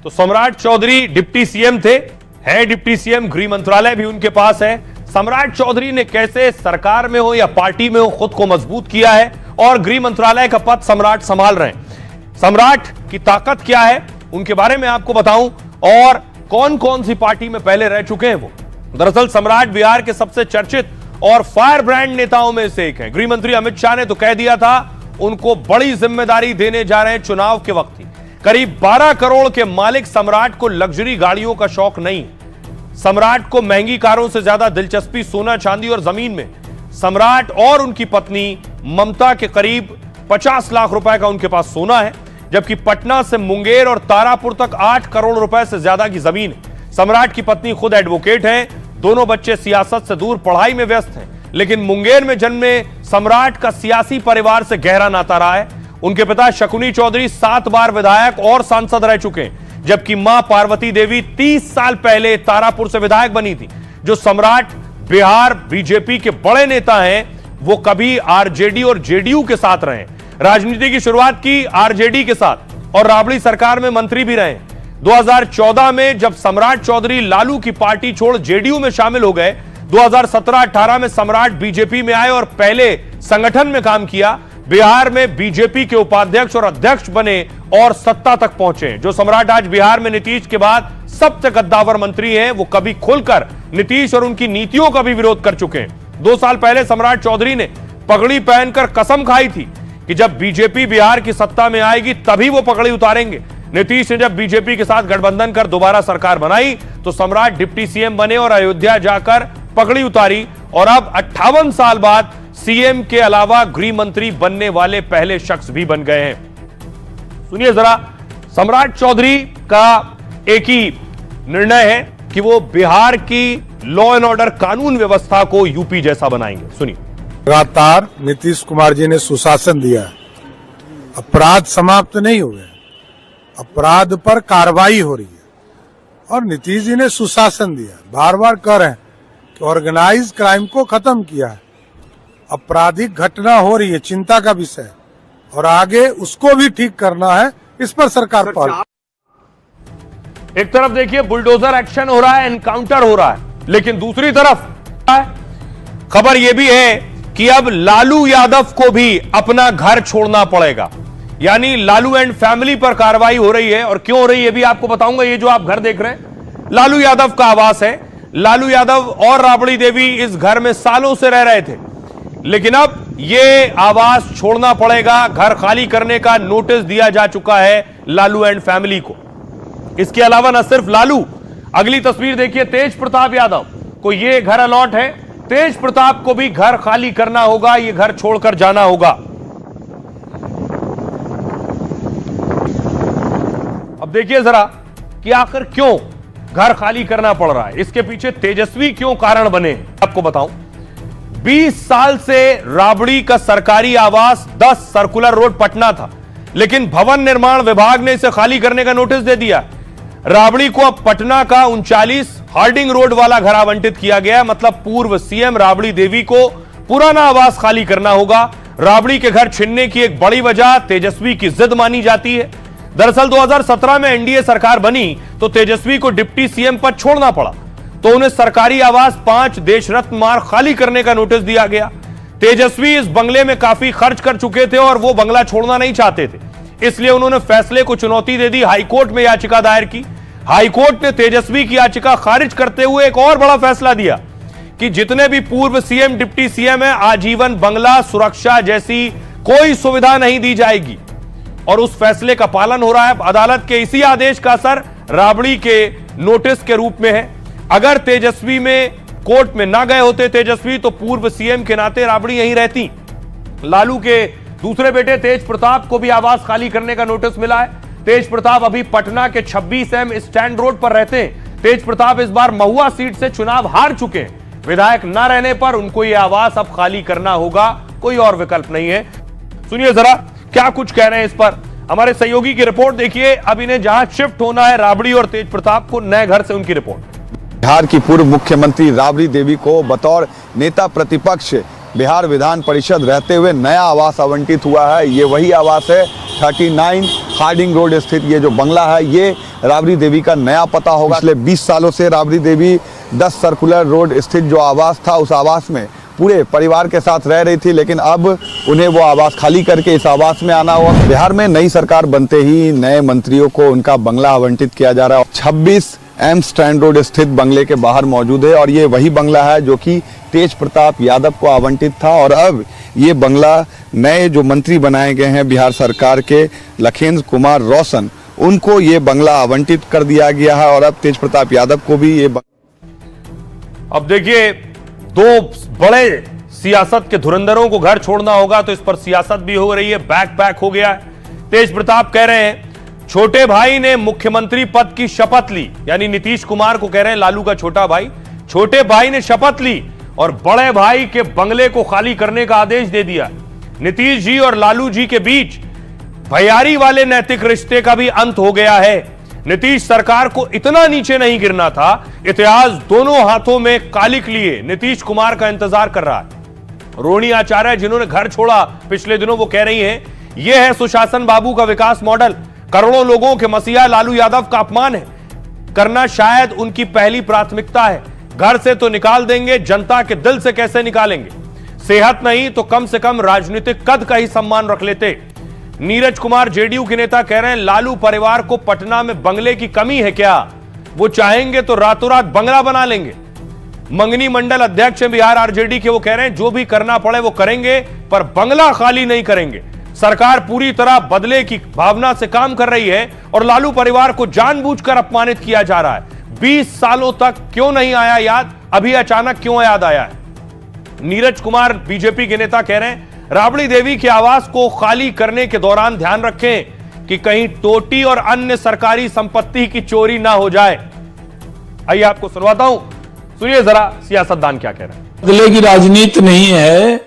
तो सम्राट चौधरी डिप्टी सीएम थे, है डिप्टी सीएम, गृह मंत्रालय भी उनके पास है। सम्राट चौधरी ने कैसे सरकार में हो या पार्टी में हो खुद को मजबूत किया है और गृह मंत्रालय का पद सम्राट संभाल रहे हैं। सम्राट की ताकत क्या है उनके बारे में आपको बताऊं और कौन कौन सी पार्टी में पहले रह चुके हैं वो। दरअसल सम्राट बिहार के सबसे चर्चित और फायर ब्रांड नेताओं में से एक है। गृह मंत्री अमित शाह ने तो कह दिया था उनको बड़ी जिम्मेदारी देने जा रहे हैं चुनाव के वक्त ही। करीब 12 करोड़ के मालिक सम्राट को लग्जरी गाड़ियों का शौक नहीं। सम्राट को महंगी कारों से ज्यादा दिलचस्पी सोना, चांदी और जमीन में। सम्राट और उनकी पत्नी ममता के करीब 50 लाख रुपए का उनके पास सोना है, जबकि पटना से मुंगेर और तारापुर तक 8 करोड़ रुपए से ज्यादा की जमीन है। सम्राट की पत्नी खुद एडवोकेट हैं, दोनों बच्चे सियासत से दूर पढ़ाई में व्यस्त हैं, लेकिन मुंगेर में जन्मे सम्राट का सियासी परिवार से गहरा नाता रहा है। उनके पिता शकुनी चौधरी 7 बार विधायक और सांसद रह चुके हैं, जबकि मां पार्वती देवी 30 साल पहले तारापुर से विधायक बनी थी। जो सम्राट बिहार बीजेपी के बड़े नेता हैं, वो कभी आरजेडी और जेडीयू के साथ रहे। राजनीति की शुरुआत की आरजेडी के साथ और राबड़ी सरकार में मंत्री भी रहे। 2014 में जब सम्राट चौधरी लालू की पार्टी छोड़ जेडीयू में शामिल हो गए, 2017-18 में सम्राट बीजेपी में आए और पहले संगठन में काम किया। बिहार में बीजेपी के उपाध्यक्ष और अध्यक्ष बने और सत्ता तक पहुंचे। जो सम्राट आज बिहार में नीतीश के बाद सबसे कद्दावर मंत्री हैं, वो कभी खुलकर नीतीश और उनकी नीतियों का भी विरोध कर चुके हैं। 2 साल पहले सम्राट चौधरी ने पगड़ी पहनकर कसम खाई थी कि जब बीजेपी बिहार की सत्ता में आएगी तभी वो पगड़ी उतारेंगे। नीतीश ने जब बीजेपी के साथ गठबंधन कर दोबारा सरकार बनाई तो सम्राट डिप्टी सीएम बने और अयोध्या जाकर पगड़ी उतारी, और अब 58 साल बाद सीएम के अलावा गृह मंत्री बनने वाले पहले शख्स भी बन गए हैं। सुनिए जरा, सम्राट चौधरी का एक ही निर्णय है कि वो बिहार की लॉ एंड ऑर्डर कानून व्यवस्था को यूपी जैसा बनाएंगे। सुनिए। लगातार नीतीश कुमार जी ने सुशासन दिया, अपराध समाप्त नहीं हुए, अपराध पर कार्रवाई हो रही है और नीतीश जी ने सुशासन दिया। बार बार कह रहे हैं कि ऑर्गेनाइज क्राइम को खत्म किया है, आपराधिक घटना हो रही है, चिंता का विषय, और आगे उसको भी ठीक करना है। इस पर सरकार पहल। एक तरफ देखिए बुलडोजर एक्शन हो रहा है, एनकाउंटर हो रहा है, लेकिन दूसरी तरफ खबर यह भी है कि अब लालू यादव को भी अपना घर छोड़ना पड़ेगा। यानी लालू एंड फैमिली पर कार्रवाई हो रही है, और क्यों हो रही है भी आपको बताऊंगा। ये जो आप घर देख रहे हैं, लालू यादव का आवास है। लालू यादव और राबड़ी देवी इस घर में सालों से रह रहे थे, लेकिन अब ये आवास छोड़ना पड़ेगा। घर खाली करने का नोटिस दिया जा चुका है लालू एंड फैमिली को। इसके अलावा न सिर्फ लालू, अगली तस्वीर देखिए, तेज प्रताप यादव को ये घर अलॉट है। तेज प्रताप को भी घर खाली करना होगा, ये घर छोड़कर जाना होगा। अब देखिए जरा कि आखिर क्यों घर खाली करना पड़ रहा है, इसके पीछे तेजस्वी क्यों कारण बने। आपको बताऊं, 20 साल से राबड़ी का सरकारी आवास 10 सर्कुलर रोड पटना था, लेकिन भवन निर्माण विभाग ने इसे खाली करने का नोटिस दे दिया। राबड़ी को अब पटना का 39 हार्डिंग रोड वाला घर आवंटित किया गया। मतलब पूर्व सीएम राबड़ी देवी को पुराना आवास खाली करना होगा। राबड़ी के घर छीनने की एक बड़ी वजह तेजस्वी की जिद मानी जाती है। दरअसल 2017 में एनडीए सरकार बनी तो तेजस्वी को डिप्टी सीएम पद छोड़ना पड़ा, तो उन्हें सरकारी आवास 5 देशरत्न मार्ग खाली करने का नोटिस दिया गया। तेजस्वी इस बंगले में काफी खर्च कर चुके थे और वो बंगला छोड़ना नहीं चाहते थे, इसलिए उन्होंने फैसले को चुनौती दे दी। हाईकोर्ट में याचिका दायर की। हाईकोर्ट ने तेजस्वी की याचिका खारिज करते हुए एक और बड़ा फैसला दिया कि जितने भी पूर्व सीएम डिप्टी सीएम है, आजीवन बंगला सुरक्षा जैसी कोई सुविधा नहीं दी जाएगी, और उस फैसले का पालन हो रहा है। अदालत के इसी आदेश का असर राबड़ी के नोटिस के रूप में है। अगर तेजस्वी में कोर्ट में ना गए होते तेजस्वी, तो पूर्व सीएम के नाते राबड़ी यहीं रहती। लालू के दूसरे बेटे तेज प्रताप को भी आवास खाली करने का नोटिस मिला है। तेज प्रताप अभी पटना के 26M स्टैंड रोड पर रहते हैं। तेज प्रताप इस बार महुआ सीट से चुनाव हार चुके हैं। विधायक न रहने पर उनको यह आवास अब खाली करना होगा, कोई और विकल्प नहीं है। सुनिए जरा क्या कुछ कह रहे हैं इस पर हमारे सहयोगी की रिपोर्ट देखिए। अब इन्हें जहां शिफ्ट होना है राबड़ी और तेज प्रताप को, नए घर से उनकी रिपोर्ट। बिहार की पूर्व मुख्यमंत्री राबड़ी देवी को बतौर नेता प्रतिपक्ष बिहार विधान परिषद रहते हुए नया आवास आवंटित हुआ है। ये वही आवास है, 39 हार्डिंग रोड स्थित ये जो बंगला है, ये राबड़ी देवी का नया पता होगा। पिछले 20 सालों से राबड़ी देवी 10 सर्कुलर रोड स्थित जो आवास था, उस आवास में पूरे परिवार के साथ रह रही थी, लेकिन अब उन्हें वो आवास खाली करके इस आवास में आना हुआ। बिहार में नई सरकार बनते ही नए मंत्रियों को उनका बंगला आवंटित किया जा रहा है। 26 एम स्टैंड रोड स्थित बंगले के बाहर मौजूद है और ये वही बंगला है जो कि तेज प्रताप यादव को आवंटित था और अब ये बंगला नए जो मंत्री बनाए गए हैं बिहार सरकार के लखेंद्र कुमार रोशन, उनको ये बंगला आवंटित कर दिया गया है और अब तेज प्रताप यादव को भी ये अब देखिए, दो बड़े सियासत के धुरंधरों को घर छोड़ना होगा तो इस पर सियासत भी हो रही है, बैक पैक हो गया है। तेज प्रताप कह रहे हैं छोटे भाई ने मुख्यमंत्री पद की शपथ ली, यानी नीतीश कुमार को कह रहे हैं लालू का छोटा भाई, छोटे भाई ने शपथ ली और बड़े भाई के बंगले को खाली करने का आदेश दे दिया। नीतीश जी और लालू जी के बीच भैयारी वाले नैतिक रिश्ते का भी अंत हो गया है। नीतीश सरकार को इतना नीचे नहीं गिरना था, इतिहास दोनों हाथों में कालिक लिए नीतीश कुमार का इंतजार कर रहा है। रोहिणी आचार्य जिन्होंने घर छोड़ा पिछले दिनों, वो कह रही हैं यह है सुशासन बाबू का विकास मॉडल, करोड़ों लोगों के मसीहा लालू यादव का अपमान है, करना शायद उनकी पहली प्राथमिकता है। घर से तो निकाल देंगे, जनता के दिल से कैसे निकालेंगे? सेहत नहीं तो कम से कम राजनीतिक कद का ही सम्मान रख लेते। नीरज कुमार जेडीयू के नेता कह रहे हैं लालू परिवार को पटना में बंगले की कमी है क्या? वो चाहेंगे तो रातों रात बंगला बना लेंगे। मंगनी मंडल अध्यक्ष बिहार आरजेडी के, वो कह रहे हैं जो भी करना पड़े वो करेंगे पर बंगला खाली नहीं करेंगे। सरकार पूरी तरह बदले की भावना से काम कर रही है और लालू परिवार को जानबूझकर अपमानित किया जा रहा है। 20 सालों तक क्यों नहीं आया याद, अभी अचानक क्यों याद आया है? नीरज कुमार बीजेपी के नेता कह रहे हैं राबड़ी देवी के आवास को खाली करने के दौरान ध्यान रखें कि कहीं टोटी और अन्य सरकारी संपत्ति की चोरी ना हो जाए। आइए आपको सुनवाता हूं, सुनिए जरा सियासतदान क्या कह रहे हैं। बदले की राजनीति नहीं है।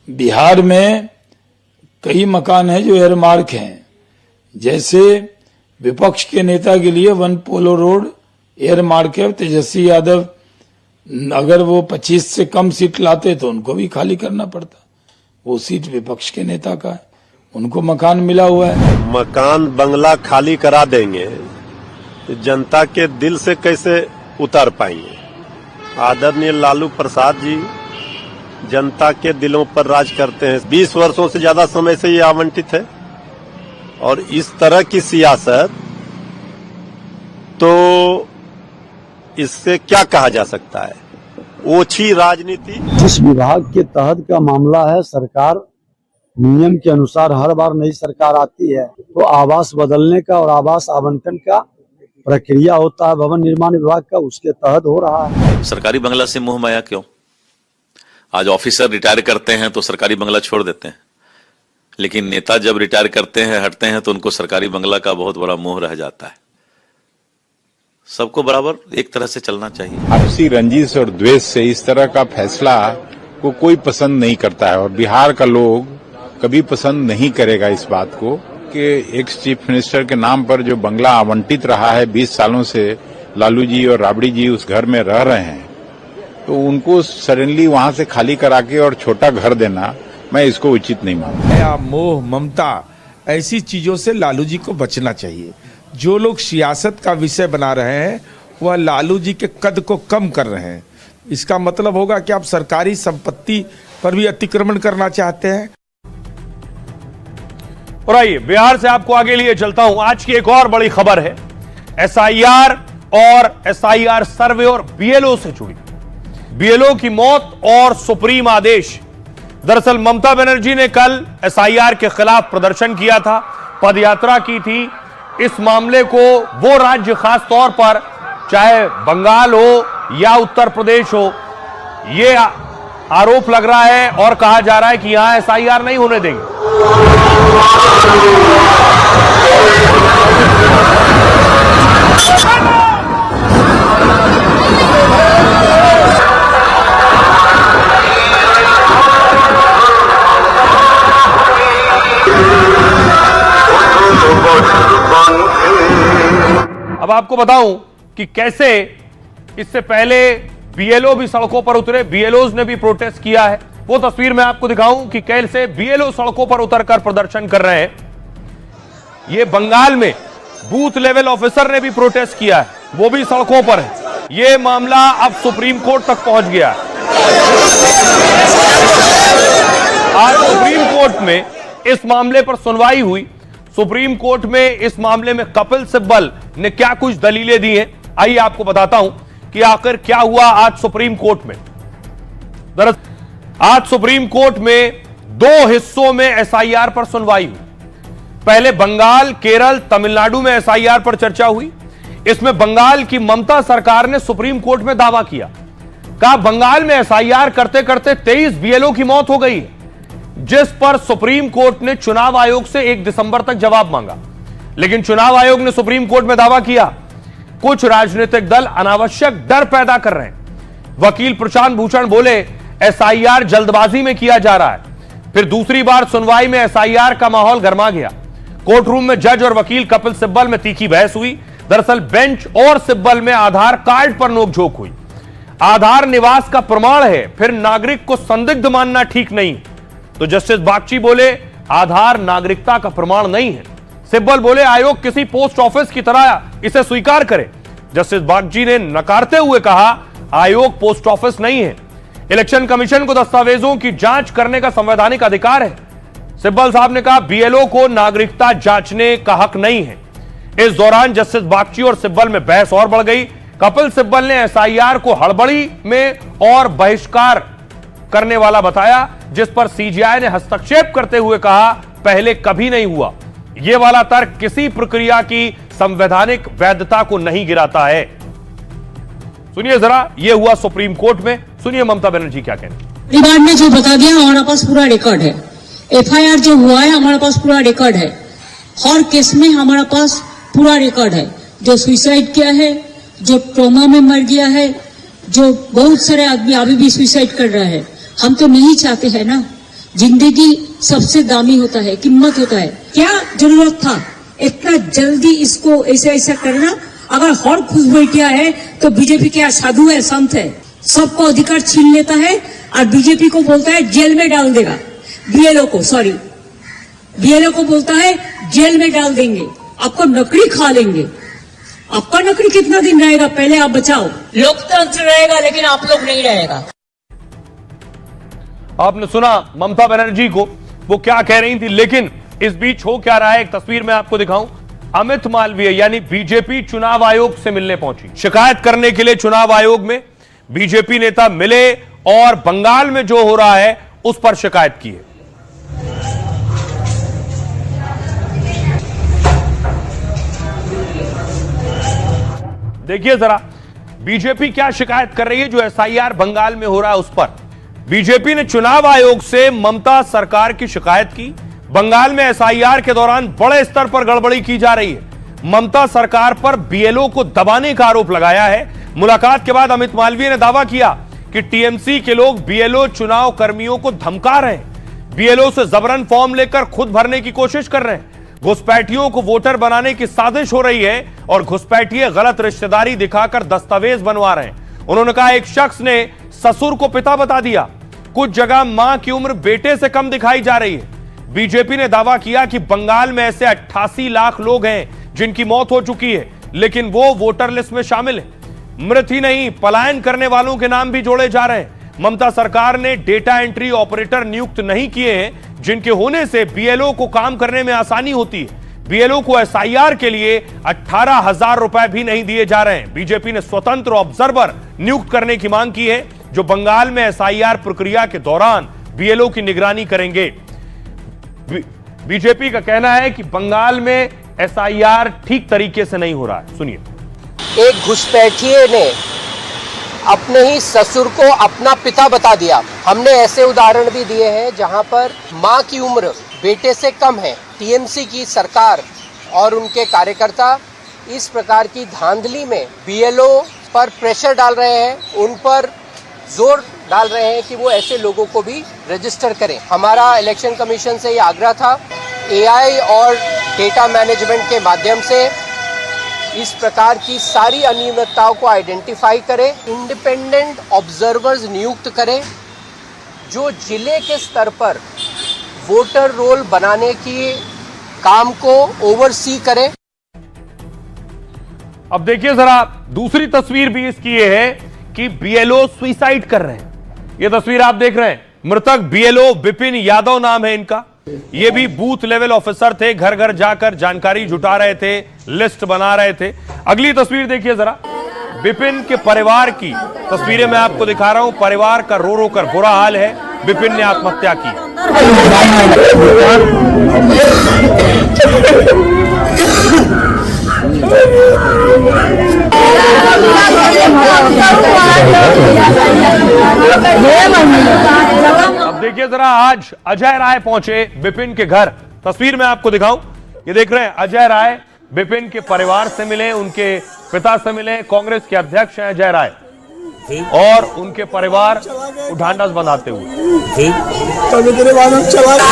बिहार में कई मकान हैं जो एयरमार्क हैं, जैसे विपक्ष के नेता के लिए वन पोलो रोड एयरमार्क है। तेजस्वी यादव अगर वो 25 से कम सीट लाते तो उनको भी खाली करना पड़ता, वो सीट विपक्ष के नेता का है, उनको मकान मिला हुआ है। मकान बंगला खाली करा देंगे तो जनता के दिल से कैसे उतर पाएंगे? आदरणीय लालू प्रसाद जी जनता के दिलों पर राज करते हैं। 20 वर्षों से ज्यादा समय से ये आवंटित है और इस तरह की सियासत, तो इससे क्या कहा जा सकता है? ओछी राजनीति। जिस विभाग के तहत का मामला है, सरकार नियम के अनुसार हर बार नई सरकार आती है तो आवास बदलने का और आवास आवंटन का प्रक्रिया होता है भवन निर्माण विभाग का, उसके तहत हो रहा है। सरकारी बंगला से मुंह माया क्यों? आज ऑफिसर रिटायर करते हैं तो सरकारी बंगला छोड़ देते हैं, लेकिन नेता जब रिटायर करते हैं हटते हैं तो उनको सरकारी बंगला का बहुत बड़ा मोह रह जाता है। सबको बराबर एक तरह से चलना चाहिए। आपसी रंजिश और द्वेष से इस तरह का फैसला को कोई पसंद नहीं करता है और बिहार का लोग कभी पसंद नहीं करेगा इस बात को कि एक्स चीफ मिनिस्टर के नाम पर जो बंगला आवंटित रहा है 20 सालों से, लालू जी और राबड़ी जी उस घर में रह रहे हैं, तो उनको सडनली वहां से खाली करा के और छोटा घर देना, मैं इसको उचित नहीं मानता। मोह ममता ऐसी चीजों से लालू जी को बचना चाहिए। जो लोग सियासत का विषय बना रहे हैं वह लालू जी के कद को कम कर रहे हैं। इसका मतलब होगा कि आप सरकारी संपत्ति पर भी अतिक्रमण करना चाहते हैं। और आइए बिहार से आपको आगे लिए चलता हूं। आज की एक और बड़ी खबर है एसआईआर और एसआईआर सर्वे और बीएलओ से जुड़ी। बीएलओ की मौत और सुप्रीम आदेश। दरअसल ममता बनर्जी ने कल एसआईआर के खिलाफ प्रदर्शन किया था, पदयात्रा की थी। इस मामले को वो राज्य खास तौर पर, चाहे बंगाल हो या उत्तर प्रदेश हो, ये आरोप लग रहा है और कहा जा रहा है कि यहां एसआईआर नहीं होने देंगे। अब आपको बताऊं कि कैसे इससे पहले बीएलओ भी सड़कों पर उतरे, बीएलओज ने भी प्रोटेस्ट किया है। वो तस्वीर मैं आपको दिखाऊं कि कैसे बीएलओ सड़कों पर उतरकर प्रदर्शन कर रहे हैं। ये बंगाल में बूथ लेवल ऑफिसर ने भी प्रोटेस्ट किया है, वो भी सड़कों पर है। ये मामला अब सुप्रीम कोर्ट तक पहुंच गया है। आज सुप्रीम कोर्ट में इस मामले पर सुनवाई हुई। सुप्रीम कोर्ट में इस मामले में कपिल सिब्बल ने क्या कुछ दलीलें दी हैं आइए आपको बताता हूं कि आखिर क्या हुआ आज सुप्रीम कोर्ट में। दरअसल आज सुप्रीम कोर्ट में 2 हिस्सों में एसआईआर पर सुनवाई हुई। पहले बंगाल, केरल, तमिलनाडु में एसआईआर पर चर्चा हुई। इसमें बंगाल की ममता सरकार ने सुप्रीम कोर्ट में दावा किया, कहा बंगाल में एसआईआर करते करते 23 बीएलओ की मौत हो गई है, जिस पर सुप्रीम कोर्ट ने चुनाव आयोग से 1 दिसंबर तक जवाब मांगा। लेकिन चुनाव आयोग ने सुप्रीम कोर्ट में दावा किया कुछ राजनीतिक दल अनावश्यक डर पैदा कर रहे हैं। वकील प्रशांत भूषण बोले एसआईआर जल्दबाजी में किया जा रहा है। फिर दूसरी बार सुनवाई में एसआईआर का माहौल गर्मा गया। कोर्ट रूम में जज और वकील कपिल सिब्बल में तीखी बहस हुई। दरअसल बेंच और सिब्बल में आधार कार्ड पर नोकझोंक हुई। आधार निवास का प्रमाण है, फिर नागरिक को संदिग्ध मानना ठीक नहीं। तो जस्टिस बागची बोले आधार नागरिकता का प्रमाण नहीं है। सिब्बल बोले आयोग किसी पोस्ट ऑफिस की तरह इसे स्वीकार करे। जस्टिस बागची ने नकारते हुए कहा आयोग पोस्ट ऑफिस नहीं है। इलेक्शन कमीशन को दस्तावेजों की जांच करने का संवैधानिक अधिकार है। सिब्बल साहब ने कहा बीएलओ को नागरिकता जांचने का हक नहीं है। इस दौरान जस्टिस बागची और सिब्बल में बहस और बढ़ गई। कपिल सिब्बल ने एसआईआर को हड़बड़ी में और बहिष्कार करने वाला बताया, जिस पर सीजीआई ने हस्तक्षेप करते हुए कहा पहले कभी नहीं हुआ। यह वाला तर्क किसी प्रक्रिया की संवैधानिक वैधता को नहीं गिराता है। सुनिए जरा, यह हुआ सुप्रीम कोर्ट में। सुनिए ममता बनर्जी क्या कहते हैं। रिमांड ने जो बता दिया हमारे पास पूरा रिकॉर्ड है। एफआईआर जो हुआ है हमारे पास पूरा रिकॉर्ड है। हर केस में हमारे पास पूरा रिकॉर्ड है। जो सुसाइड किया है, जो ट्रॉमा में मर गया है, जो बहुत सारे आदमी अभी भी सुसाइड कर रहा है। हम तो नहीं चाहते हैं ना, जिंदगी सबसे दामी होता है, कीमत होता है। क्या जरूरत था इतना जल्दी इसको ऐसा करना? अगर हर खुश बैठिया है तो बीजेपी क्या साधु है, संत है? सबको अधिकार छीन लेता है और बीजेपी को बोलता है जेल में डाल देगा। बीएलओ को बोलता है जेल में डाल देंगे, आपको नकड़ी खा लेंगे। आपका नकड़ी कितना दिन रहेगा, पहले आप बचाओ। लोकतंत्र रहेगा लेकिन आप लोग नहीं रहेगा। आपने सुना ममता बनर्जी को, वो क्या कह रही थी। लेकिन इस बीच हो क्या रहा है, एक तस्वीर में आपको दिखाऊं। अमित मालवीय यानी बीजेपी चुनाव आयोग से मिलने पहुंची। शिकायत करने के लिए चुनाव आयोग में बीजेपी नेता मिले और बंगाल में जो हो रहा है उस पर शिकायत की है। देखिए जरा बीजेपी क्या शिकायत कर रही है जो एसआईआर बंगाल में हो रहा है उस पर। बीजेपी ने चुनाव आयोग से ममता सरकार की शिकायत की। बंगाल में एसआईआर के दौरान बड़े स्तर पर गड़बड़ी की जा रही है। ममता सरकार पर बीएलओ को दबाने का आरोप लगाया है। मुलाकात के बाद अमित मालवीय ने दावा किया कि टीएमसी के लोग बीएलओ चुनाव कर्मियों को धमका रहे हैं। बीएलओ से जबरन फॉर्म लेकर खुद भरने की कोशिश कर रहे हैं। घुसपैठियों को वोटर बनाने की साजिश हो रही है और घुसपैठिए गलत रिश्तेदारी दिखाकर दस्तावेज बनवा रहे हैं। उन्होंने कहा एक शख्स ने ससुर को पिता बता दिया। कुछ जगह मां की उम्र बेटे से कम दिखाई जा रही है। बीजेपी ने दावा किया कि बंगाल में ऐसे 88 लाख लोग हैं जिनकी मौत हो चुकी है, लेकिन वो वोटर लिस्ट में शामिल है। मृत ही नहीं, पलायन करने वालों के नाम भी जोड़े जा रहे हैं। ममता सरकार ने डेटा एंट्री ऑपरेटर नियुक्त नहीं किए हैं, जिनके होने से बीएलओ को काम करने में आसानी होती है। बीएलओ को एसआईआर के लिए 18,000 रुपए भी नहीं दिए जा रहे हैं। बीजेपी ने स्वतंत्र ऑब्जर्वर नियुक्त करने की मांग की है, जो बंगाल में एसआईआर प्रक्रिया के दौरान बीएलओ की निगरानी करेंगे। बीजेपी का कहना है कि बंगाल में एसआईआर ठीक तरीके से नहीं हो रहा है। सुनिए। एक घुसपैठिए ने अपने ही ससुर को अपना पिता बता दिया। हमने ऐसे उदाहरण भी दिए हैं जहां पर मां की उम्र बेटे से कम है। टीएमसी की सरकार और उनके कार्यकर्ता इस प्रकार की धांधली में बीएलओ पर प्रेशर डाल रहे हैं, उन पर जोर डाल रहे हैं कि वो ऐसे लोगों को भी रजिस्टर करें। हमारा इलेक्शन कमीशन से ये आग्रह था, एआई और डेटा मैनेजमेंट के माध्यम से इस प्रकार की सारी अनियमितताओं को आइडेंटिफाई करें, इंडिपेंडेंट ऑब्जर्वर्स नियुक्त करें, जो जिले के स्तर पर वोटर रोल बनाने की काम को ओवरसी करें। अब देखिए जरा दूसरी तस्वीर भी इसकी ये है कि बीएलओ सुसाइड कर रहे हैं। ये तस्वीर आप देख रहे हैं। मृतक बीएलओ विपिन यादव नाम है इनका। ये भी बूथ लेवल ऑफिसर थे, घर घर जाकर जानकारी जुटा रहे थे, लिस्ट बना रहे थे। अगली तस्वीर देखिए जरा। विपिन के परिवार की तस्वीरें मैं आपको दिखा रहा हूं। परिवार का रो रो कर बुरा हाल है। विपिन ने आत्महत्या की। अब देखिए जरा, आज अजय राय पहुंचे विपिन के घर। तस्वीर मैं आपको दिखाऊं, ये देख रहे हैं अजय राय विपिन के परिवार से मिले, उनके पिता से मिले। कांग्रेस के अध्यक्ष हैं अजय राय और उनके परिवार को ढांढस बंधाते हुए। बात हुई तभी तेरे बाद हम चला गए।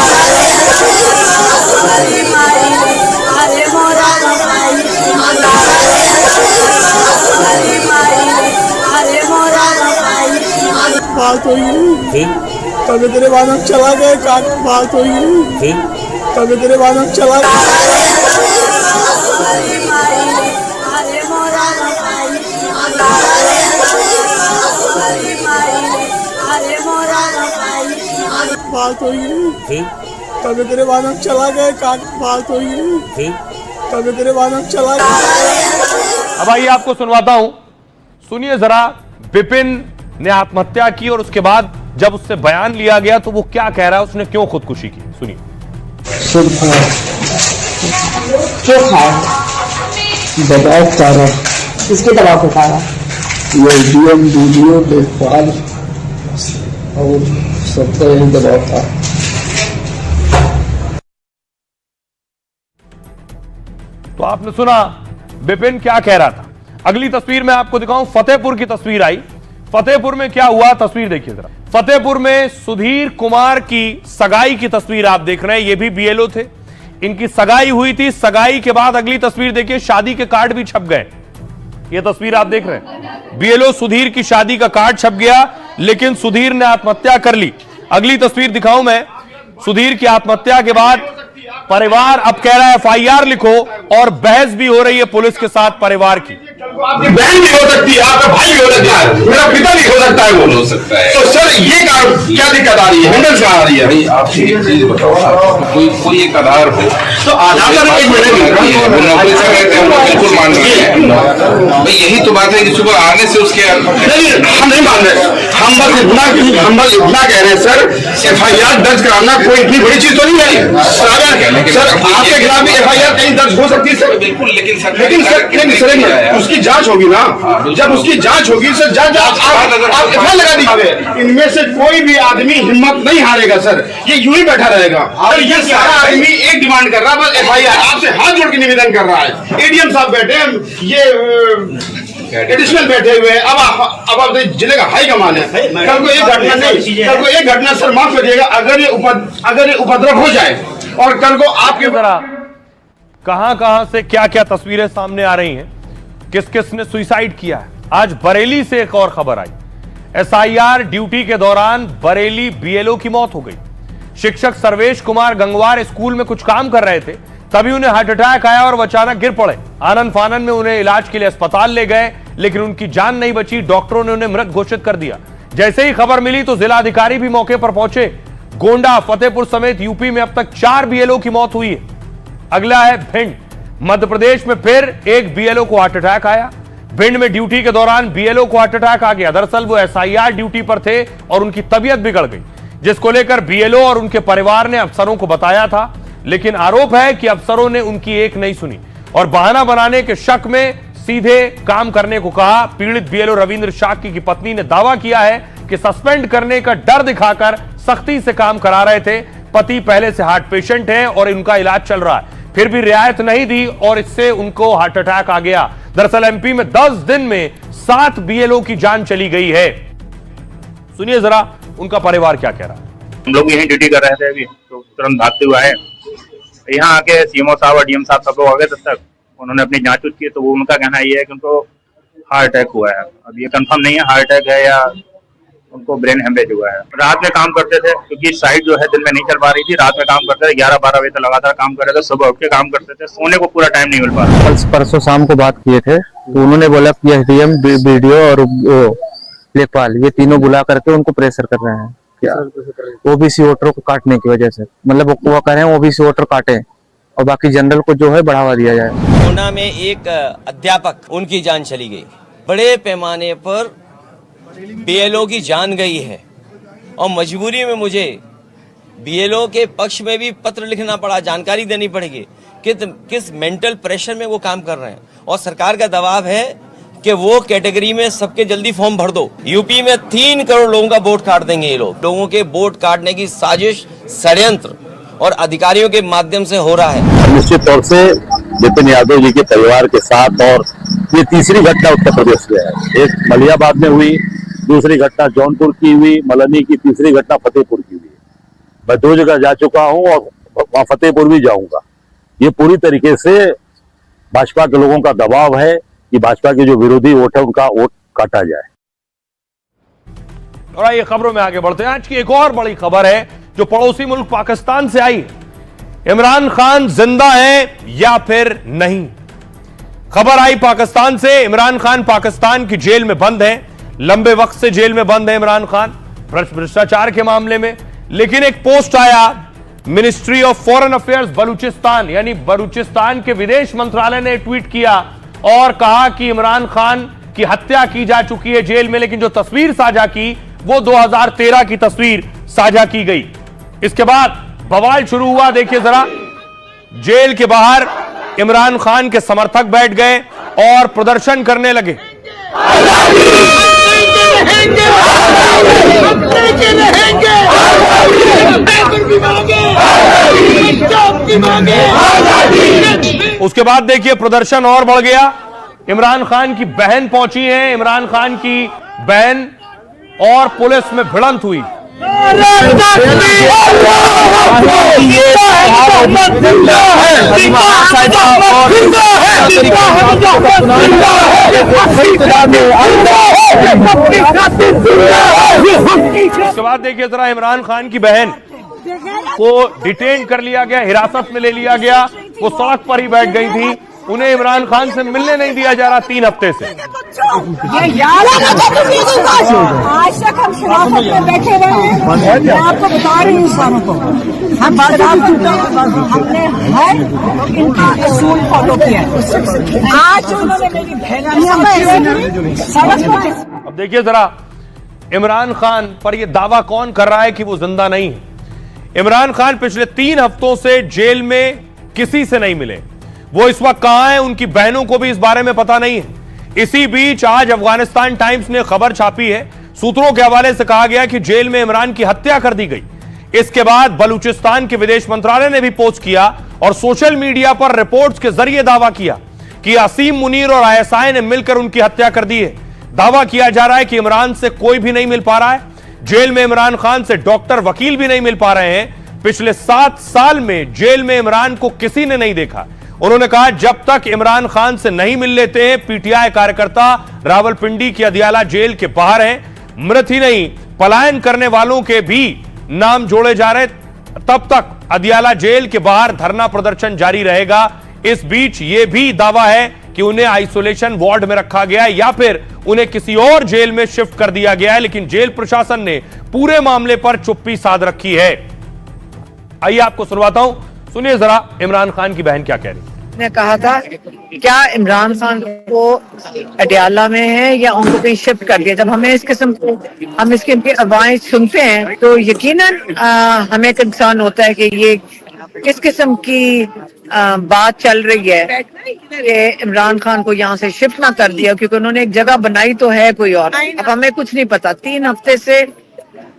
बात हुई तभी तेरे बाद हम चला बात हुई तभी तेरे बाद हम चला गए। बात हुई तभी तेरे बाद हम चला गए। अब आइए आपको सुनवाता हूं, सुनिए जरा। विपिन ने आत्महत्या की और उसके बाद जब उससे बयान लिया गया तो वो क्या कह रहा है, उसने क्यों खुदकुशी की, सुनिए। क्यों खाया? दबाव खा रहा। किसके दबाव को खा रहा? ये डीएम वीडियो लेखपाल और सबका यही दबाव था। तो आपने सुना विपिन क्या कह रहा था। अगली तस्वीर मैं आपको दिखाऊं, फतेहपुर की तस्वीर आई। फतेहपुर में क्या हुआ, तस्वीर देखिए जरा। फतेहपुर में सुधीर कुमार की सगाई की तस्वीर आप देख रहे हैं। ये भी बीएलओ थे, इनकी सगाई हुई थी। सगाई के बाद अगली तस्वीर देखिए, शादी के कार्ड भी छप गए। ये तस्वीर आप देख रहे हैं, बीएलओ सुधीर की शादी का कार्ड छप गया, लेकिन सुधीर ने आत्महत्या कर ली। अगली तस्वीर दिखाऊं मैं, सुधीर की आत्महत्या के बाद परिवार अब कह रहा है एफआईआर लिखो, और बहस भी हो रही है पुलिस के साथ परिवार की। आपकी बहन भी हो सकती है, आपका भाई भी हो सकता है, मेरा पिता भी हो सकता है, वो हो सकता है। तो सर ये क्या दिक्कत आ रही है, हैंडल कहाँ आ रही है? भाई आप एक चीज बताओ, कोई एक आधार हो तो आधार का एक नौकरी से कहते हैं, बिल्कुल मान रहे हैं भाई। यही तो बात है कि सुबह आने से उसके हम नहीं मान रहे, हम बस इतना कह रहे हैं सर, एफआईआर दर्ज कराना कोई इतनी बड़ी चीज तो नहीं है सर। आपके खिलाफ भी एफआईआर कहीं दर्ज हो सकती है सर, बिल्कुल। लेकिन सर उसकी जांच होगी ना, जब उसकी जांच होगी सर, जांच आप एफआईआर लगा दीजिए। इनमें से कोई भी आदमी हिम्मत नहीं हारेगा सर, ये यूं ही बैठा रहेगा। और ये सारा आदमी एक डिमांड कर रहा है, बस एफआईआर। आपसे हाथ जोड़ के निवेदन कर रहा है। एडीएम साहब बैठे हैं, ये एडिशनल बैठे हुए हैं। अब आप जिले का हाई कमान है। कल को एक घटना नहीं, कल को एक घटना सर माफ करिएगा, अगर ये उपद्रव हो जाए और कल को आपके जरा कहां से क्या क्या तस्वीरें सामने आ रही हैं, किस किस ने सुसाइड किया है। आज बरेली से एक और खबर आई, एसआईआर ड्यूटी के दौरान बरेली बीएलओ की मौत हो गई। शिक्षक सर्वेश कुमार गंगवार स्कूल में कुछ काम कर रहे थे, तभी उन्हें हार्ट अटैक आया और वो अचानक गिर पड़े। आनंद फानन में उन्हें इलाज के लिए अस्पताल ले गए, लेकिन उनकी जान नहीं बची। डॉक्टरों ने उन्हें मृत घोषित कर दिया। जैसे ही खबर मिली तो जिलाधिकारी भी मौके पर पहुंचे। गोंडा, फतेहपुर समेत यूपी में अब तक 4 बीएलओ की मौत हुई है। अगला है भिंड। मध्य प्रदेश में फिर एक बीएलओ को हार्ट अटैक आया। भिंड में ड्यूटी के दौरान बीएलओ को हार्ट अटैक आ गया। दरअसल वो एसआईआर ड्यूटी पर थे और उनकी तबीयत बिगड़ गई, जिसको लेकर बीएलओ और उनके परिवार ने अफसरों को बताया था, लेकिन आरोप है कि अफसरों ने उनकी एक नहीं सुनी और बहाना बनाने के शक में सीधे काम करने को कहा। पीड़ित बीएलओ रविंद्र शाक्य की पत्नी ने दावा किया है कि सस्पेंड करने का डर दिखाकर सख्ती से काम करा रहे थे। पति पहले से हार्ट पेशेंट है और इनका इलाज चल रहा है, फिर भी रियायत नहीं दी और इससे उनको हार्ट अटैक आ गया। दरअसल एमपी में 10 दिन में 7 बीएलओ की जान चली गई है। सुनिए जरा उनका परिवार क्या कह रहा है। हम लोग यहीं ड्यूटी कर रहे थे, अभी तो तुरंत भागते हुए आए। यहाँ आके सीएमओ साहब और डीएम साहब सब लोग आ गए। तब तक उन्होंने अपनी जांच की तो वो उनका कहना ये है कि उनको हार्ट अटैक हुआ है। अब ये कंफर्म नहीं है हार्ट अटैक है या उनको ब्रेन हेमरेज हुआ है। रात में काम करते थे क्योंकि साइट जो है दिन में नहीं चल पा रही थी। रात में काम करते थे, 11-12 बजे तक लगातार काम कर रहे थे। सुबह उठ के काम करते थे, सोने को पूरा टाइम नहीं मिल पा रहा। परसों शाम को बात किए थे तो उन्होंने बोला कि एसडीएम, बीडीओ और लेखपाल ये तीनों बुला करके उनको प्रेशर कर रहे हैं क्या ओबीसी वोटरों को काटने की वजह से। मतलब वो कह रहे हैं ओबीसी वोटर काटे और बाकी जनरल को जो है बढ़ावा दिया जाए। कोरोना में एक अध्यापक उनकी जान चली गई। बड़े पैमाने पर बीएलओ की जान गई है और मजबूरी में मुझे बीएलओ के पक्ष में भी पत्र लिखना पड़ा, जानकारी देनी पड़ेगी कि किस मेंटल प्रेशर में वो काम कर रहे हैं। और सरकार का दबाव है कि वो कैटेगरी में सबके जल्दी फॉर्म भर दो। यूपी में 3 करोड़ लोगों का वोट काट देंगे ये लोग। लोगों के वोट काटने की साजिश, षड्यंत्र और अधिकारियों के माध्यम से हो रहा है। निश्चित तौर से विपिन यादव जी के परिवार के साथ, और ये तीसरी घटना उत्तर प्रदेश में है। एक मलियाबाद में हुई, दूसरी घटना जौनपुर की हुई, मलनी की, तीसरी घटना फतेहपुर की हुई। मैं 2 जगह जा चुका हूं और वहां फतेहपुर भी जाऊंगा। ये पूरी तरीके से भाजपा के लोगों का दबाव है कि भाजपा के जो विरोधी वोट है उनका वोट काटा जाए। और आइए खबरों में आगे बढ़ते हैं। आज की एक और बड़ी खबर है जो पड़ोसी मुल्क पाकिस्तान से आई। इमरान खान जिंदा हैं या फिर नहीं। खबर आई पाकिस्तान से। इमरान खान पाकिस्तान की जेल में बंद हैं। लंबे वक्त से जेल में बंद है इमरान खान भ्रष्टाचार के मामले में। लेकिन एक पोस्ट आया ministry of foreign affairs Balochistan, यानी बलूचिस्तान के विदेश मंत्रालय ने ट्वीट किया और कहा कि इमरान खान की हत्या की जा चुकी है जेल में, लेकिन जो तस्वीर साझा की वो 2013 की तस्वीर साझा की गई। इसके बाद बवाल शुरू हुआ। देखिए जरा, जेल के बाहर इमरान खान के समर्थक बैठ गए और प्रदर्शन करने लगे। उसके बाद देखिए प्रदर्शन और बढ़ गया। इमरान खान की बहन पहुंची है, इमरान खान की बहन, और पुलिस में भिड़ंत हुई। उसके बाद देखिए जरा, इमरान खान की बहन को डिटेन कर लिया गया, हिरासत में ले लिया गया। वो सड़क पर ही बैठ गई थी। उन्हें इमरान खान से मिलने नहीं दिया जा रहा 3 हफ्ते से। आज तक हम हिरासत में बैठे रहे हैं। मैं आपको बता रही हूँ सारों को, हम हमने इनका असूल फॉलो किया। आज उन्होंने मेरी अब देखिए जरा, इमरान खान पर यह दावा कौन कर रहा है कि वो जिंदा नहीं है। इमरान खान पिछले 3 हफ्तों से जेल में किसी से नहीं मिले। वो इस वक्त कहां हैं, उनकी बहनों को भी इस बारे में पता नहीं है। इसी बीच आज अफगानिस्तान टाइम्स ने खबर छापी है। सूत्रों के हवाले से कहा गया कि जेल में इमरान की हत्या कर दी गई। इसके बाद बलूचिस्तान के विदेश मंत्रालय ने भी पोस्ट किया और सोशल मीडिया पर रिपोर्ट्स के जरिए दावा किया कि असीम मुनीर और आईएसआई ने मिलकर उनकी हत्या कर दी है। दावा किया जा रहा है कि इमरान से कोई भी नहीं मिल पा रहा है। जेल में इमरान खान से डॉक्टर, वकील भी नहीं मिल पा रहे हैं। पिछले 7 साल में जेल में इमरान को किसी ने नहीं देखा। उन्होंने कहा जब तक इमरान खान से नहीं मिल लेते हैं, पीटीआई कार्यकर्ता रावलपिंडी की अदियाला जेल के बाहर हैं। मृत ही नहीं, पलायन करने वालों के भी नाम जोड़े जा रहे। तब तक अदियाला जेल के बाहर धरना प्रदर्शन जारी रहेगा। इस बीच यह भी दावा है कि उन्हें आइसोलेशन वार्ड में रखा गया है या फिर उन्हें किसी और जेल में शिफ्ट कर दिया गया है, लेकिन जेल प्रशासन ने पूरे मामले पर चुप्पी साध रखी है। आइए आपको सुनवाता हूं, सुनिए जरा इमरान खान की बहन क्या कह रही है। ने कहा था क्या इमरान खान को अडियाला में है या उनको कहीं शिफ्ट कर दिया। जब हमें इस किस्म को हम इसकी अफवाहें सुनते हैं तो यकीनन हमें कंसर्न होता है कि ये किस किस्म की बात चल रही है कि इमरान खान को यहाँ से शिफ्ट ना कर दिया, क्योंकि उन्होंने एक जगह बनाई तो है कोई और। अब हमें कुछ नहीं पता। 3 हफ्ते से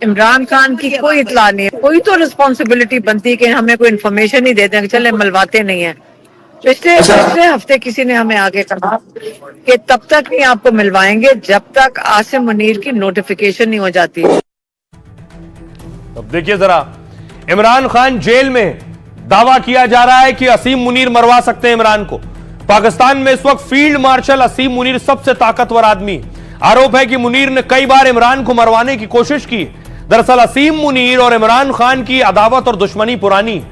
इमरान खान की कोई इतला नहीं है। कोई तो रिस्पॉन्सिबिलिटी बनती है कि हमें कोई इन्फॉर्मेशन नहीं देते हैं कि चले मिलवाते नहीं है। पिछले हफ्ते किसी ने हमें आगे कहा कि तब तक नहीं आपको मिलवाएंगे जब तक आसिम मुनीर की नोटिफिकेशन नहीं हो जाती। अब देखिए जरा, इमरान खान जेल में, दावा किया जा रहा है कि असीम मुनीर मरवा सकते हैं इमरान को। पाकिस्तान में इस वक्त फील्ड मार्शल असीम मुनीर सबसे ताकतवर आदमी। आरोप है कि मुनीर ने कई बार इमरान को मरवाने की कोशिश की। दरअसल असीम मुनीर और इमरान खान की अदावत और दुश्मनी पुरानी।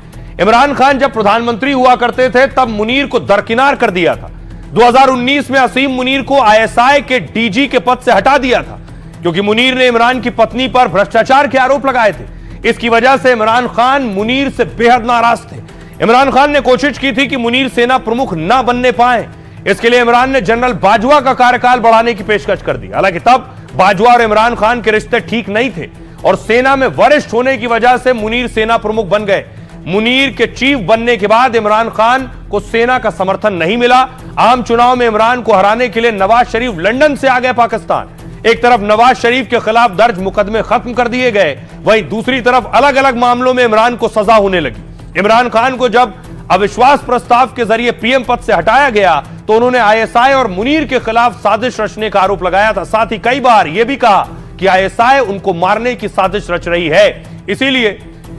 इमरान खान जब प्रधानमंत्री हुआ करते थे तब मुनीर को दरकिनार कर दिया था। 2019 में असीम मुनीर को आईएसआई के डीजी के पद से हटा दिया था क्योंकि मुनीर ने इमरान की पत्नी पर भ्रष्टाचार के आरोप लगाए थे। इसकी वजह से इमरान खान मुनीर से बेहद नाराज थे। इमरान खान ने कोशिश की थी कि मुनीर सेना प्रमुख ना बनने पाए। इसके लिए इमरान ने जनरल बाजवा का कार्यकाल बढ़ाने की पेशकश कर दी। हालांकि तब बाजवा और इमरान खान के रिश्ते ठीक नहीं थे और सेना में वरिष्ठ होने की वजह से मुनीर सेना प्रमुख बन गए। मुनीर के चीफ बनने के बाद इमरान खान को सेना का समर्थन नहीं मिला। आम चुनाव में इमरान को हराने के लिए नवाज शरीफ लंदन से आ गए पाकिस्तान। एक तरफ नवाज शरीफ के खिलाफ दर्ज मुकदमे खत्म कर दिए गए, वहीं दूसरी तरफ अलग अलग मामलों में इमरान को सजा होने लगी। इमरान खान को जब अविश्वास प्रस्ताव के जरिए पीएम पद से हटाया गया तो उन्होंने आईएसआई और मुनीर के खिलाफ साजिश रचने का आरोप लगाया था। साथ ही कई बार यह भी कहा कि आईएसआई उनको मारने की साजिश रच रही है। इसीलिए